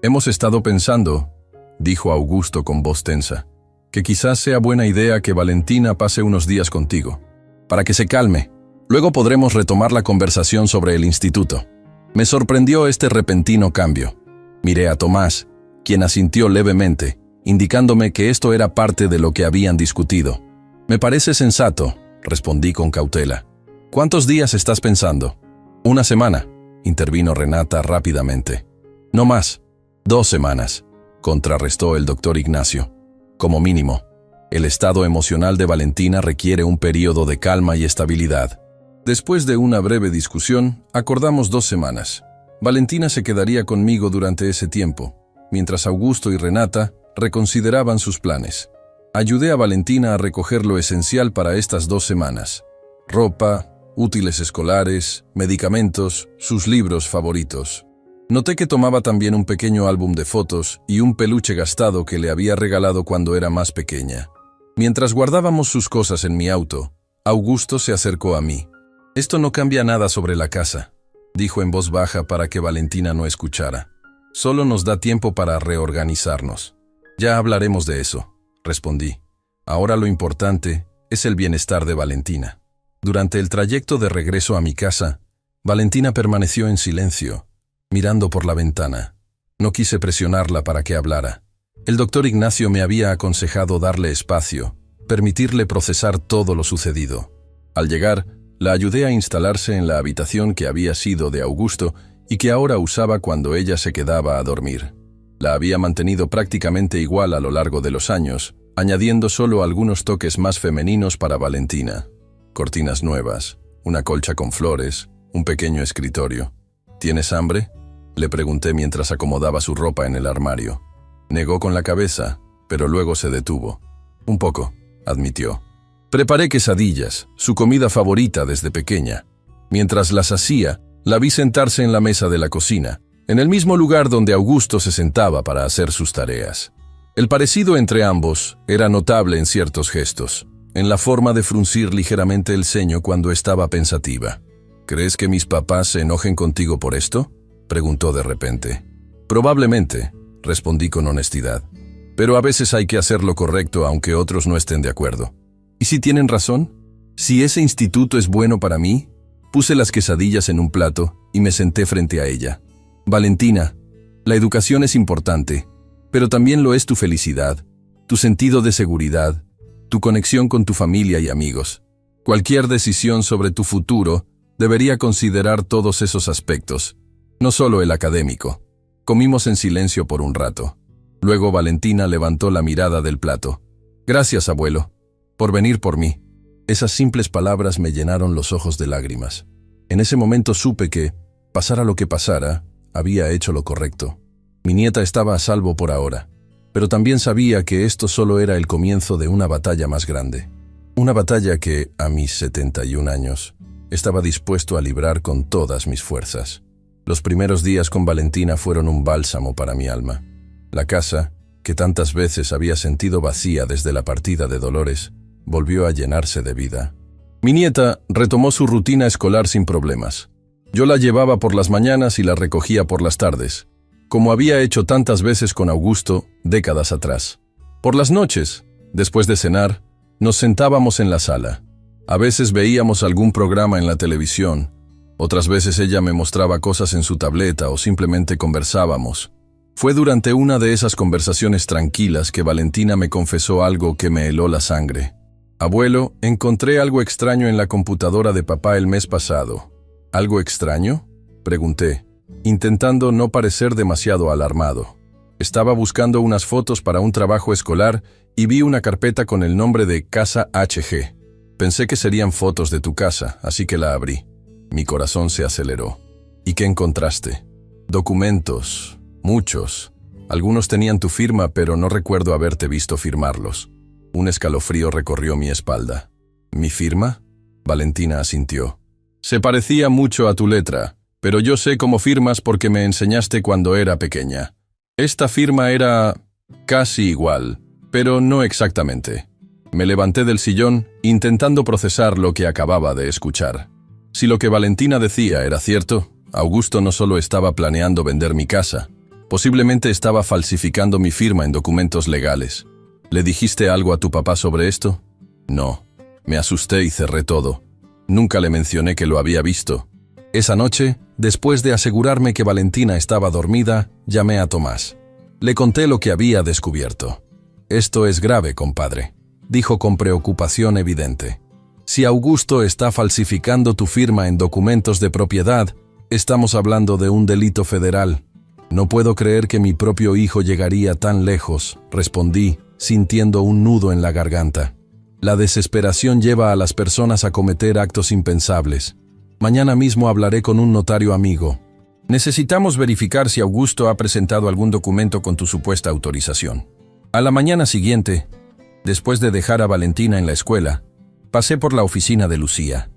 «Hemos estado pensando», dijo Augusto con voz tensa, «que quizás sea buena idea que Valentina pase unos días contigo, para que se calme. Luego podremos retomar la conversación sobre el instituto». Me sorprendió este repentino cambio. Miré a Tomás, quien asintió levemente, indicándome que esto era parte de lo que habían discutido. «Me parece sensato», respondí con cautela. «¿Cuántos días estás pensando?» «Una semana», intervino Renata rápidamente. «No más. 2 semanas», contrarrestó el doctor Ignacio. «Como mínimo. El estado emocional de Valentina requiere un periodo de calma y estabilidad». Después de una breve discusión, acordamos 2 semanas. Valentina se quedaría conmigo durante ese tiempo, mientras Augusto y Renata reconsideraban sus planes. Ayudé a Valentina a recoger lo esencial para estas 2 semanas: ropa, útiles escolares, medicamentos, sus libros favoritos. Noté que tomaba también un pequeño álbum de fotos y un peluche gastado que le había regalado cuando era más pequeña. Mientras guardábamos sus cosas en mi auto, Augusto se acercó a mí. «Esto no cambia nada sobre la casa», dijo en voz baja para que Valentina no escuchara. «Solo nos da tiempo para reorganizarnos». «Ya hablaremos de eso», respondí. «Ahora lo importante es el bienestar de Valentina». Durante el trayecto de regreso a mi casa, Valentina permaneció en silencio, mirando por la ventana. No quise presionarla para que hablara. El doctor Ignacio me había aconsejado darle espacio, permitirle procesar todo lo sucedido. Al llegar, la ayudé a instalarse en la habitación que había sido de Augusto y que ahora usaba cuando ella se quedaba a dormir. La había mantenido prácticamente igual a lo largo de los años, añadiendo solo algunos toques más femeninos para Valentina. Cortinas nuevas, una colcha con flores, un pequeño escritorio. «¿Tienes hambre?», Le pregunté mientras acomodaba su ropa en el armario. Negó con la cabeza, pero luego se detuvo. Un poco, admitió. Preparé quesadillas, su comida favorita desde pequeña. Mientras las hacía, la vi sentarse en la mesa de la cocina, en el mismo lugar donde Augusto se sentaba para hacer sus tareas. El parecido entre ambos era notable en ciertos gestos, en la forma de fruncir ligeramente el ceño cuando estaba pensativa. ¿Crees que mis papás se enojen contigo por esto?, preguntó de repente. Probablemente, respondí con honestidad. Pero a veces hay que hacer lo correcto aunque otros no estén de acuerdo. ¿Y si tienen razón? ¿Si ese instituto es bueno para mí? Puse las quesadillas en un plato y me senté frente a ella. Valentina, la educación es importante, pero también lo es tu felicidad, tu sentido de seguridad, tu conexión con tu familia y amigos. Cualquier decisión sobre tu futuro debería considerar todos esos aspectos, no solo el académico. Comimos en silencio por un rato. Luego Valentina levantó la mirada del plato. Gracias, abuelo, por venir por mí. Esas simples palabras me llenaron los ojos de lágrimas. En ese momento supe que, pasara lo que pasara, había hecho lo correcto. Mi nieta estaba a salvo por ahora, pero también sabía que esto solo era el comienzo de una batalla más grande. Una batalla que, a mis 71 años, estaba dispuesto a librar con todas mis fuerzas. Los primeros días con Valentina fueron un bálsamo para mi alma. La casa, que tantas veces había sentido vacía desde la partida de Dolores, volvió a llenarse de vida. Mi nieta retomó su rutina escolar sin problemas. Yo la llevaba por las mañanas y la recogía por las tardes, como había hecho tantas veces con Augusto décadas atrás. Por las noches, después de cenar, nos sentábamos en la sala. A veces veíamos algún programa en la televisión, otras veces ella me mostraba cosas en su tableta o simplemente conversábamos. Fue durante una de esas conversaciones tranquilas que Valentina me confesó algo que me heló la sangre. Abuelo, encontré algo extraño en la computadora de papá el mes pasado. ¿Algo extraño?, pregunté, intentando no parecer demasiado alarmado. Estaba buscando unas fotos para un trabajo escolar y vi una carpeta con el nombre de Casa HG. Pensé que serían fotos de tu casa, así que la abrí. Mi corazón se aceleró. ¿Y qué encontraste? Documentos, muchos. Algunos tenían tu firma, pero no recuerdo haberte visto firmarlos. Un escalofrío recorrió mi espalda. ¿Mi firma?, Valentina asintió. Se parecía mucho a tu letra, pero yo sé cómo firmas porque me enseñaste cuando era pequeña. Esta firma era casi igual, pero no exactamente. Me levanté del sillón, intentando procesar lo que acababa de escuchar. Si lo que Valentina decía era cierto, Augusto no solo estaba planeando vender mi casa, posiblemente estaba falsificando mi firma en documentos legales. ¿Le dijiste algo a tu papá sobre esto? No. Me asusté y cerré todo. Nunca le mencioné que lo había visto. Esa noche, después de asegurarme que Valentina estaba dormida, llamé a Tomás. Le conté lo que había descubierto. Esto es grave, compadre, dijo con preocupación evidente. Si Augusto está falsificando tu firma en documentos de propiedad, estamos hablando de un delito federal. No puedo creer que mi propio hijo llegaría tan lejos, respondí, sintiendo un nudo en la garganta. La desesperación lleva a las personas a cometer actos impensables. Mañana mismo hablaré con un notario amigo. Necesitamos verificar si Augusto ha presentado algún documento con tu supuesta autorización. A la mañana siguiente, después de dejar a Valentina en la escuela, pasé por la oficina de Lucía.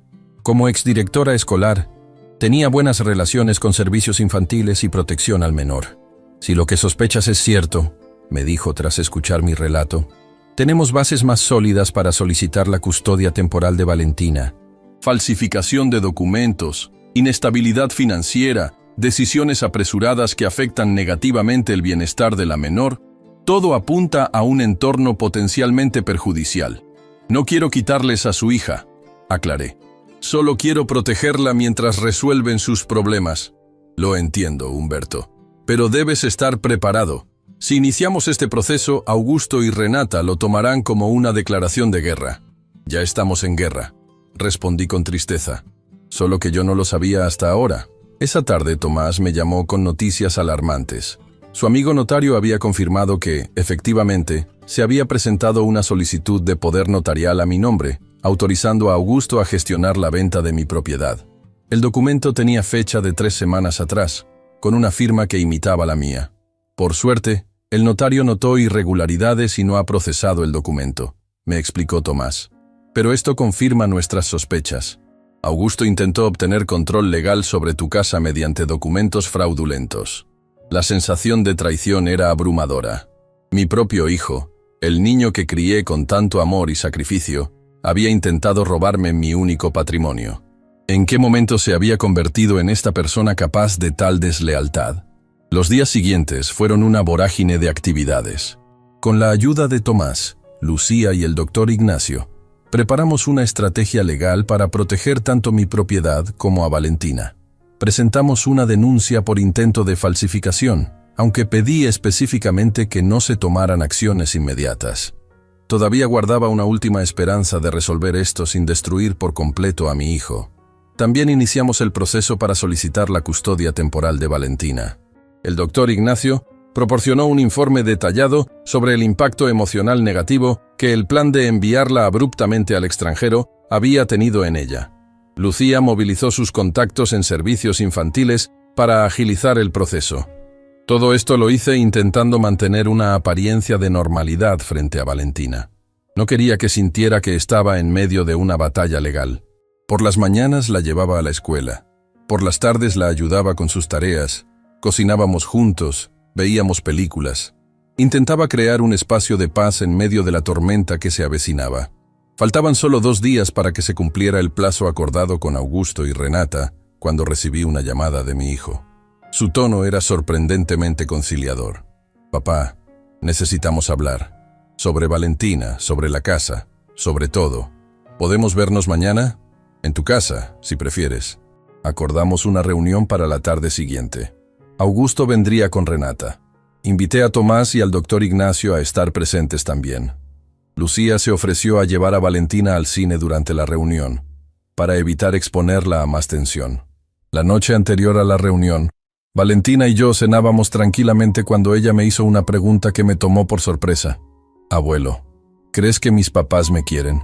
Como exdirectora escolar, tenía buenas relaciones con servicios infantiles y protección al menor. Si lo que sospechas es cierto, me dijo tras escuchar mi relato, tenemos bases más sólidas para solicitar la custodia temporal de Valentina. Falsificación de documentos, inestabilidad financiera, decisiones apresuradas que afectan negativamente el bienestar de la menor, todo apunta a un entorno potencialmente perjudicial. No quiero quitarles a su hija, aclaré. Solo quiero protegerla mientras resuelven sus problemas. Lo entiendo, Humberto. Pero debes estar preparado. Si iniciamos este proceso, Augusto y Renata lo tomarán como una declaración de guerra. Ya estamos en guerra, respondí con tristeza. Solo que yo no lo sabía hasta ahora. Esa tarde Tomás me llamó con noticias alarmantes. Su amigo notario había confirmado que, efectivamente, se había presentado una solicitud de poder notarial a mi nombre, autorizando a Augusto a gestionar la venta de mi propiedad. El documento tenía fecha de 3 semanas atrás, con una firma que imitaba la mía. Por suerte, el notario notó irregularidades y no ha procesado el documento, me explicó Tomás. Pero esto confirma nuestras sospechas. Augusto intentó obtener control legal sobre tu casa mediante documentos fraudulentos. La sensación de traición era abrumadora. Mi propio hijo, el niño que crié con tanto amor y sacrificio, había intentado robarme mi único patrimonio. ¿En qué momento se había convertido en esta persona capaz de tal deslealtad? Los días siguientes fueron una vorágine de actividades. Con la ayuda de Tomás, Lucía y el doctor Ignacio, preparamos una estrategia legal para proteger tanto mi propiedad como a Valentina. Presentamos una denuncia por intento de falsificación, aunque pedí específicamente que no se tomaran acciones inmediatas. Todavía guardaba una última esperanza de resolver esto sin destruir por completo a mi hijo. También iniciamos el proceso para solicitar la custodia temporal de Valentina. El doctor Ignacio proporcionó un informe detallado sobre el impacto emocional negativo que el plan de enviarla abruptamente al extranjero había tenido en ella. Lucía movilizó sus contactos en servicios infantiles para agilizar el proceso. Todo esto lo hice intentando mantener una apariencia de normalidad frente a Valentina. No quería que sintiera que estaba en medio de una batalla legal. Por las mañanas la llevaba a la escuela. Por las tardes la ayudaba con sus tareas. Cocinábamos juntos, veíamos películas. Intentaba crear un espacio de paz en medio de la tormenta que se avecinaba. Faltaban solo 2 días para que se cumpliera el plazo acordado con Augusto y Renata cuando recibí una llamada de mi hijo. Su tono era sorprendentemente conciliador. «Papá, necesitamos hablar. Sobre Valentina, sobre la casa, sobre todo. ¿Podemos vernos mañana? En tu casa, si prefieres». Acordamos una reunión para la tarde siguiente. Augusto vendría con Renata. Invité a Tomás y al doctor Ignacio a estar presentes también. Lucía se ofreció a llevar a Valentina al cine durante la reunión, para evitar exponerla a más tensión. La noche anterior a la reunión, Valentina y yo cenábamos tranquilamente cuando ella me hizo una pregunta que me tomó por sorpresa. «Abuelo, ¿crees que mis papás me quieren?»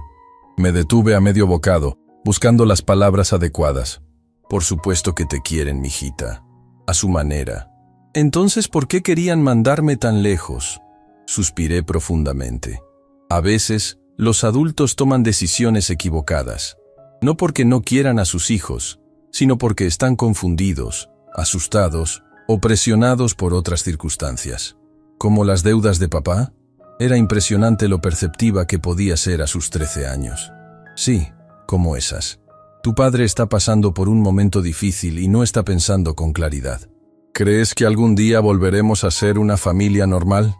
Me detuve a medio bocado, buscando las palabras adecuadas. «Por supuesto que te quieren, mijita. A su manera». «Entonces, ¿por qué querían mandarme tan lejos?», suspiré profundamente. A veces, los adultos toman decisiones equivocadas, no porque no quieran a sus hijos, sino porque están confundidos, asustados o presionados por otras circunstancias. ¿Como las deudas de papá? Era impresionante lo perceptiva que podía ser a sus 13 años. Sí, como esas. Tu padre está pasando por un momento difícil y no está pensando con claridad. ¿Crees que algún día volveremos a ser una familia normal?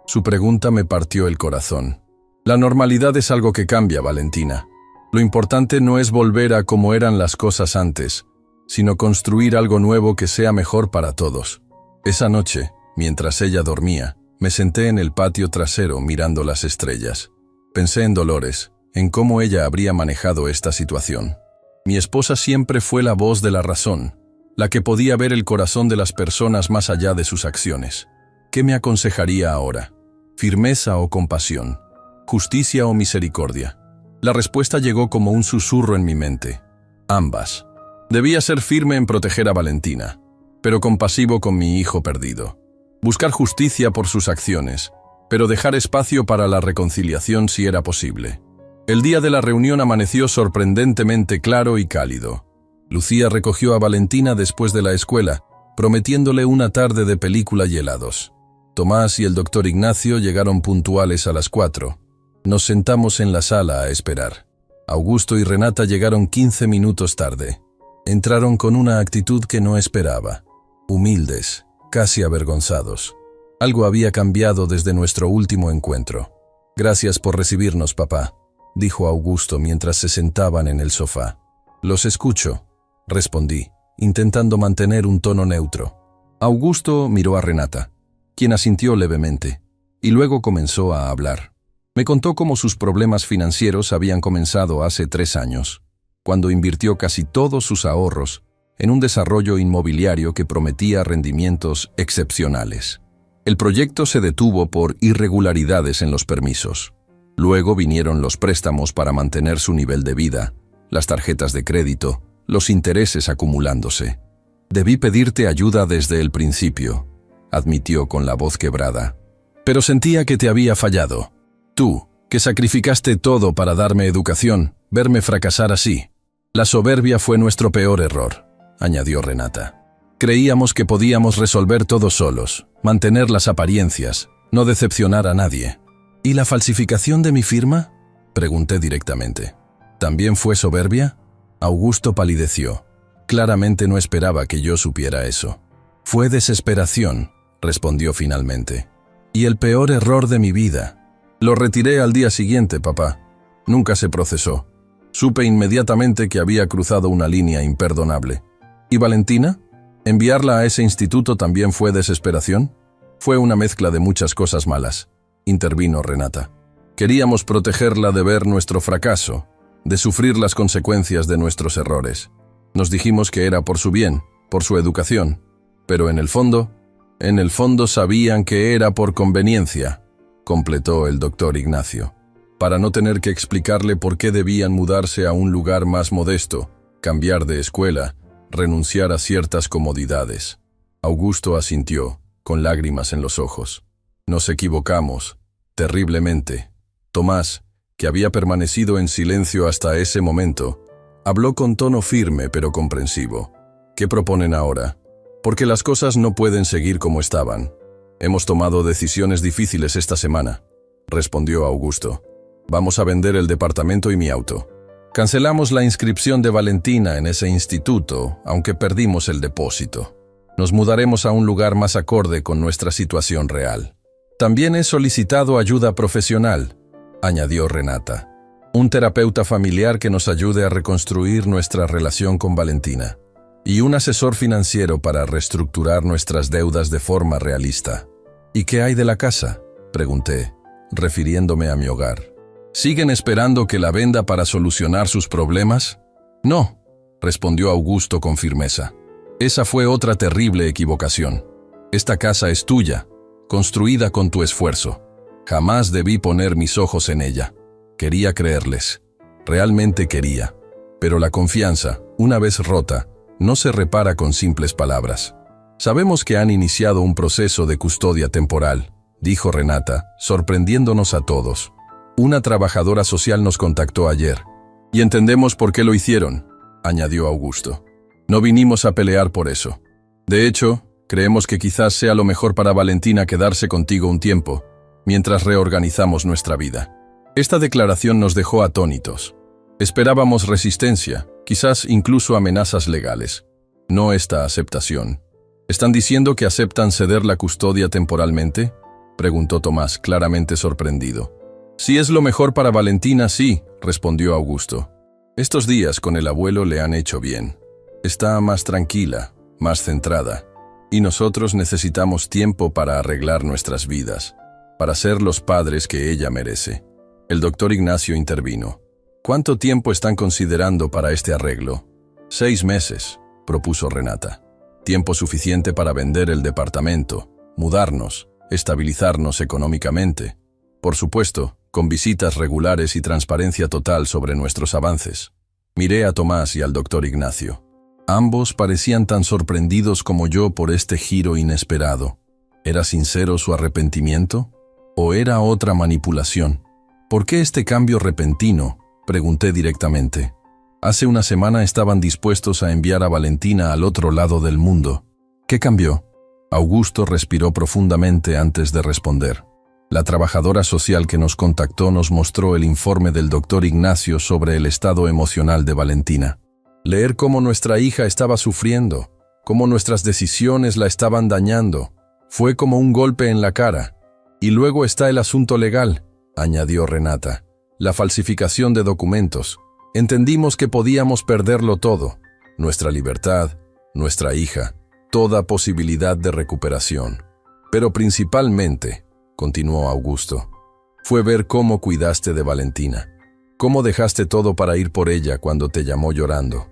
Su pregunta me partió el corazón. La normalidad es algo que cambia, Valentina. Lo importante no es volver a como eran las cosas antes, sino construir algo nuevo que sea mejor para todos. Esa noche, mientras ella dormía, me senté en el patio trasero mirando las estrellas. Pensé en Dolores, en cómo ella habría manejado esta situación. Mi esposa siempre fue la voz de la razón, la que podía ver el corazón de las personas más allá de sus acciones. ¿Qué me aconsejaría ahora? ¿Firmeza o compasión? ¿Justicia o misericordia? La respuesta llegó como un susurro en mi mente. Ambas. Debía ser firme en proteger a Valentina, pero compasivo con mi hijo perdido. Buscar justicia por sus acciones, pero dejar espacio para la reconciliación si era posible. El día de la reunión amaneció sorprendentemente claro y cálido. Lucía recogió a Valentina después de la escuela, prometiéndole una tarde de película y helados. Tomás y el doctor Ignacio llegaron puntuales a las 4. Nos sentamos en la sala a esperar. Augusto y Renata llegaron 15 minutos tarde. Entraron con una actitud que no esperaba. Humildes, casi avergonzados. Algo había cambiado desde nuestro último encuentro. «Gracias por recibirnos, papá», dijo Augusto mientras se sentaban en el sofá. «Los escucho», respondí, intentando mantener un tono neutro. Augusto miró a Renata, quien asintió levemente, y luego comenzó a hablar. Me contó cómo sus problemas financieros habían comenzado hace 3 años, cuando invirtió casi todos sus ahorros en un desarrollo inmobiliario que prometía rendimientos excepcionales. El proyecto se detuvo por irregularidades en los permisos. Luego vinieron los préstamos para mantener su nivel de vida, las tarjetas de crédito, los intereses acumulándose. Debí pedirte ayuda desde el principio, admitió con la voz quebrada. Pero sentía que te había fallado. Tú, que sacrificaste todo para darme educación, verme fracasar así. La soberbia fue nuestro peor error, añadió Renata. Creíamos que podíamos resolver todo solos, mantener las apariencias, no decepcionar a nadie. ¿Y la falsificación de mi firma?, pregunté directamente. ¿También fue soberbia? Augusto palideció. Claramente no esperaba que yo supiera eso. Fue desesperación, respondió finalmente. Y el peor error de mi vida. Lo retiré al día siguiente, papá. Nunca se procesó. Supe inmediatamente que había cruzado una línea imperdonable. ¿Y Valentina? ¿Enviarla a ese instituto también fue desesperación? Fue una mezcla de muchas cosas malas, intervino Renata. Queríamos protegerla de ver nuestro fracaso, de sufrir las consecuencias de nuestros errores. Nos dijimos que era por su bien, por su educación, pero en el fondo sabían que era por conveniencia, completó el doctor Ignacio, para no tener que explicarle por qué debían mudarse a un lugar más modesto, cambiar de escuela, renunciar a ciertas comodidades. Augusto asintió, con lágrimas en los ojos. Nos equivocamos, terriblemente. Tomás, que había permanecido en silencio hasta ese momento, habló con tono firme pero comprensivo. ¿Qué proponen ahora? Porque las cosas no pueden seguir como estaban. Hemos tomado decisiones difíciles esta semana, respondió Augusto. Vamos a vender el departamento y mi auto. Cancelamos la inscripción de Valentina en ese instituto, aunque perdimos el depósito. Nos mudaremos a un lugar más acorde con nuestra situación real. También he solicitado ayuda profesional, añadió Renata. Un terapeuta familiar que nos ayude a reconstruir nuestra relación con Valentina. Y un asesor financiero para reestructurar nuestras deudas de forma realista. ¿Y qué hay de la casa?, pregunté, refiriéndome a mi hogar. ¿Siguen esperando que la venda para solucionar sus problemas? No, respondió Augusto con firmeza. Esa fue otra terrible equivocación. Esta casa es tuya, construida con tu esfuerzo. Jamás debí poner mis ojos en ella. Quería creerles. Realmente quería. Pero la confianza, una vez rota, no se repara con simples palabras. Sabemos que han iniciado un proceso de custodia temporal, dijo Renata, sorprendiéndonos a todos. Una trabajadora social nos contactó ayer. Y entendemos por qué lo hicieron, añadió Augusto. No vinimos a pelear por eso. De hecho, creemos que quizás sea lo mejor para Valentina quedarse contigo un tiempo, mientras reorganizamos nuestra vida. Esta declaración nos dejó atónitos. Esperábamos resistencia, quizás incluso amenazas legales. No esta aceptación. ¿Están diciendo que aceptan ceder la custodia temporalmente?, preguntó Tomás, claramente sorprendido. Si es lo mejor para Valentina, sí, respondió Augusto. Estos días con el abuelo le han hecho bien. Está más tranquila, más centrada. Y nosotros necesitamos tiempo para arreglar nuestras vidas, para ser los padres que ella merece. El doctor Ignacio intervino. ¿Cuánto tiempo están considerando para este arreglo? 6 meses, propuso Renata. Tiempo suficiente para vender el departamento, mudarnos, estabilizarnos económicamente. Por supuesto, con visitas regulares y transparencia total sobre nuestros avances. Miré a Tomás y al doctor Ignacio. Ambos parecían tan sorprendidos como yo por este giro inesperado. ¿Era sincero su arrepentimiento? ¿O era otra manipulación? ¿Por qué este cambio repentino?, pregunté directamente. Hace una semana estaban dispuestos a enviar a Valentina al otro lado del mundo. ¿Qué cambió? Augusto respiró profundamente antes de responder. La trabajadora social que nos contactó nos mostró el informe del doctor Ignacio sobre el estado emocional de Valentina. Leer cómo nuestra hija estaba sufriendo, cómo nuestras decisiones la estaban dañando, fue como un golpe en la cara. Y luego está el asunto legal, añadió Renata. La falsificación de documentos. Entendimos que podíamos perderlo todo. Nuestra libertad, nuestra hija, toda posibilidad de recuperación. Pero principalmente, continuó Augusto, fue ver cómo cuidaste de Valentina. Cómo dejaste todo para ir por ella cuando te llamó llorando.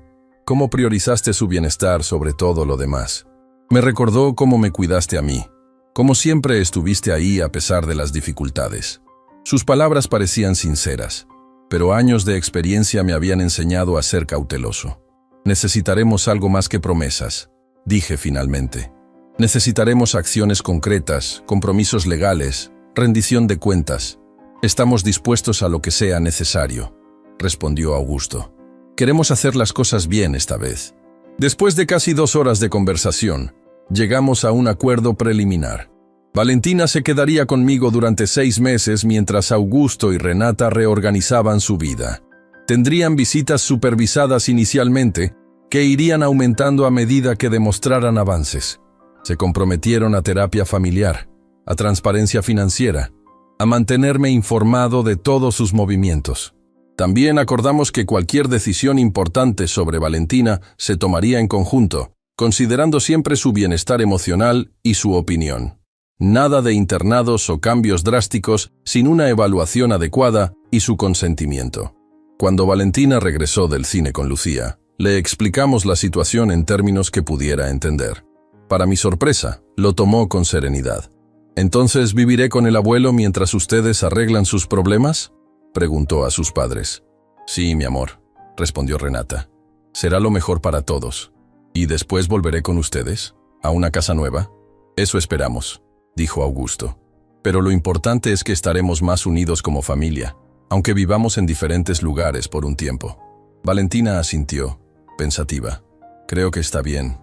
Cómo priorizaste su bienestar sobre todo lo demás. Me recordó cómo me cuidaste a mí. Cómo siempre estuviste ahí a pesar de las dificultades. Sus palabras parecían sinceras, pero años de experiencia me habían enseñado a ser cauteloso. Necesitaremos algo más que promesas. dije finalmente. Necesitaremos acciones concretas, compromisos legales, rendición de cuentas. Estamos dispuestos a lo que sea necesario, respondió Augusto. Queremos hacer las cosas bien esta vez. Después de casi 2 horas de conversación, llegamos a un acuerdo preliminar. Valentina se quedaría conmigo durante 6 meses mientras Augusto y Renata reorganizaban su vida. Tendrían visitas supervisadas inicialmente, que irían aumentando a medida que demostraran avances. Se comprometieron a terapia familiar, a transparencia financiera, a mantenerme informado de todos sus movimientos. También acordamos que cualquier decisión importante sobre Valentina se tomaría en conjunto, considerando siempre su bienestar emocional y su opinión. Nada de internados o cambios drásticos sin una evaluación adecuada y su consentimiento. Cuando Valentina regresó del cine con Lucía, le explicamos la situación en términos que pudiera entender. Para mi sorpresa, lo tomó con serenidad. ¿Entonces viviré con el abuelo mientras ustedes arreglan sus problemas?, preguntó a sus padres. Sí, mi amor, respondió Renata. Será lo mejor para todos. ¿Y después volveré con ustedes? ¿A una casa nueva? Eso esperamos, dijo Augusto. Pero lo importante es que estaremos más unidos como familia, aunque vivamos en diferentes lugares por un tiempo. Valentina asintió, pensativa. Creo que está bien.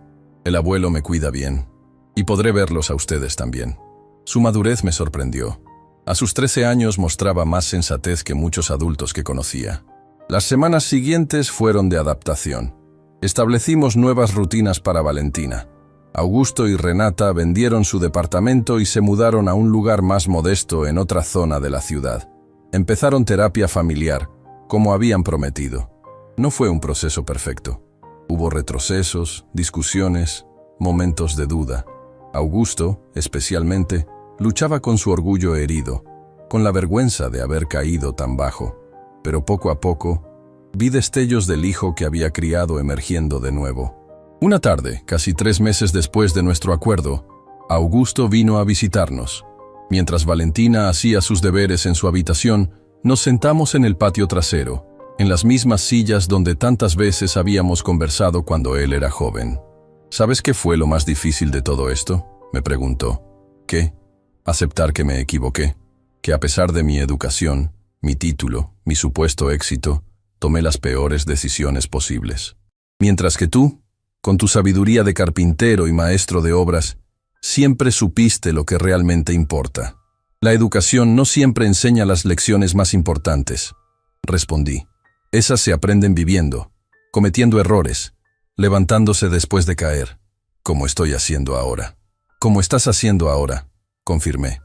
El abuelo me cuida bien. Y podré verlos a ustedes también. Su madurez me sorprendió. A sus 13 años mostraba más sensatez que muchos adultos que conocía. Las semanas siguientes fueron de adaptación. Establecimos nuevas rutinas para Valentina. Augusto y Renata vendieron su departamento y se mudaron a un lugar más modesto en otra zona de la ciudad. Empezaron terapia familiar, como habían prometido. No fue un proceso perfecto. Hubo retrocesos, discusiones, momentos de duda. Augusto, especialmente, luchaba con su orgullo herido, con la vergüenza de haber caído tan bajo. Pero poco a poco, vi destellos del hijo que había criado emergiendo de nuevo. Una tarde, casi 3 meses después de nuestro acuerdo, Augusto vino a visitarnos. Mientras Valentina hacía sus deberes en su habitación, nos sentamos en el patio trasero, en las mismas sillas donde tantas veces habíamos conversado cuando él era joven. ¿Sabes qué fue lo más difícil de todo esto?, me preguntó. ¿Qué? Aceptar que me equivoqué, que a pesar de mi educación, mi título, mi supuesto éxito, tomé las peores decisiones posibles. Mientras que tú, con tu sabiduría de carpintero y maestro de obras, siempre supiste lo que realmente importa. La educación no siempre enseña las lecciones más importantes, respondí. Esas se aprenden viviendo, cometiendo errores, levantándose después de caer, como estoy haciendo ahora. Como estás haciendo ahora, confirmé.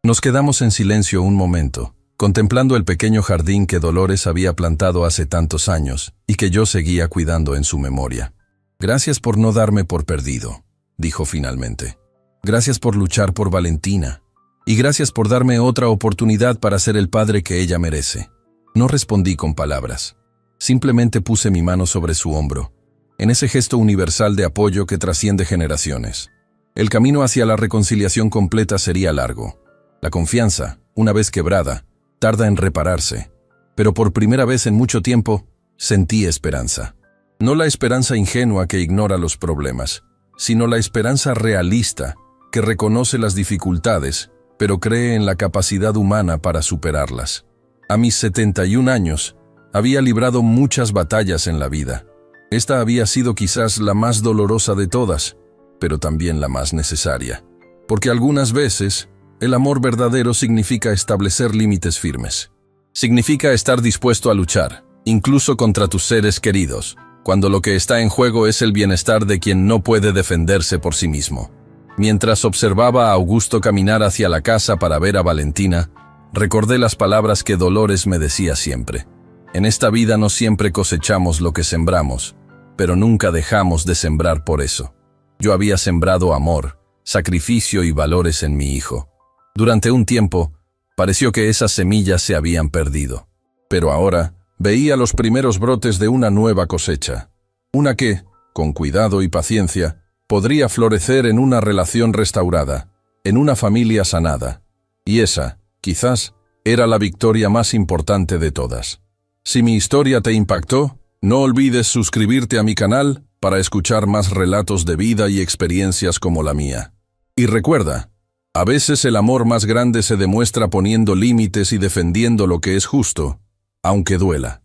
Nos quedamos en silencio un momento, contemplando el pequeño jardín que Dolores había plantado hace tantos años y que yo seguía cuidando en su memoria. Gracias por no darme por perdido, dijo finalmente. Gracias por luchar por Valentina. Y gracias por darme otra oportunidad para ser el padre que ella merece. No respondí con palabras. Simplemente puse mi mano sobre su hombro, en ese gesto universal de apoyo que trasciende generaciones. El camino hacia la reconciliación completa sería largo. La confianza, una vez quebrada, tarda en repararse. Pero por primera vez en mucho tiempo, sentí esperanza. No la esperanza ingenua que ignora los problemas, sino la esperanza realista que reconoce las dificultades, pero cree en la capacidad humana para superarlas. A mis 71 años, había librado muchas batallas en la vida. Esta había sido quizás la más dolorosa de todas, pero también la más necesaria. Porque algunas veces, el amor verdadero significa establecer límites firmes. Significa estar dispuesto a luchar, incluso contra tus seres queridos, cuando lo que está en juego es el bienestar de quien no puede defenderse por sí mismo. Mientras observaba a Augusto caminar hacia la casa para ver a Valentina, recordé las palabras que Dolores me decía siempre. En esta vida no siempre cosechamos lo que sembramos, pero nunca dejamos de sembrar por eso. Yo había sembrado amor, sacrificio y valores en mi hijo. Durante un tiempo, pareció que esas semillas se habían perdido. Pero ahora, veía los primeros brotes de una nueva cosecha. Una que, con cuidado y paciencia, podría florecer en una relación restaurada, en una familia sanada. Y esa, quizás, era la victoria más importante de todas. Si mi historia te impactó, no olvides suscribirte a mi canal para escuchar más relatos de vida y experiencias como la mía. Y recuerda, a veces el amor más grande se demuestra poniendo límites y defendiendo lo que es justo, aunque duela.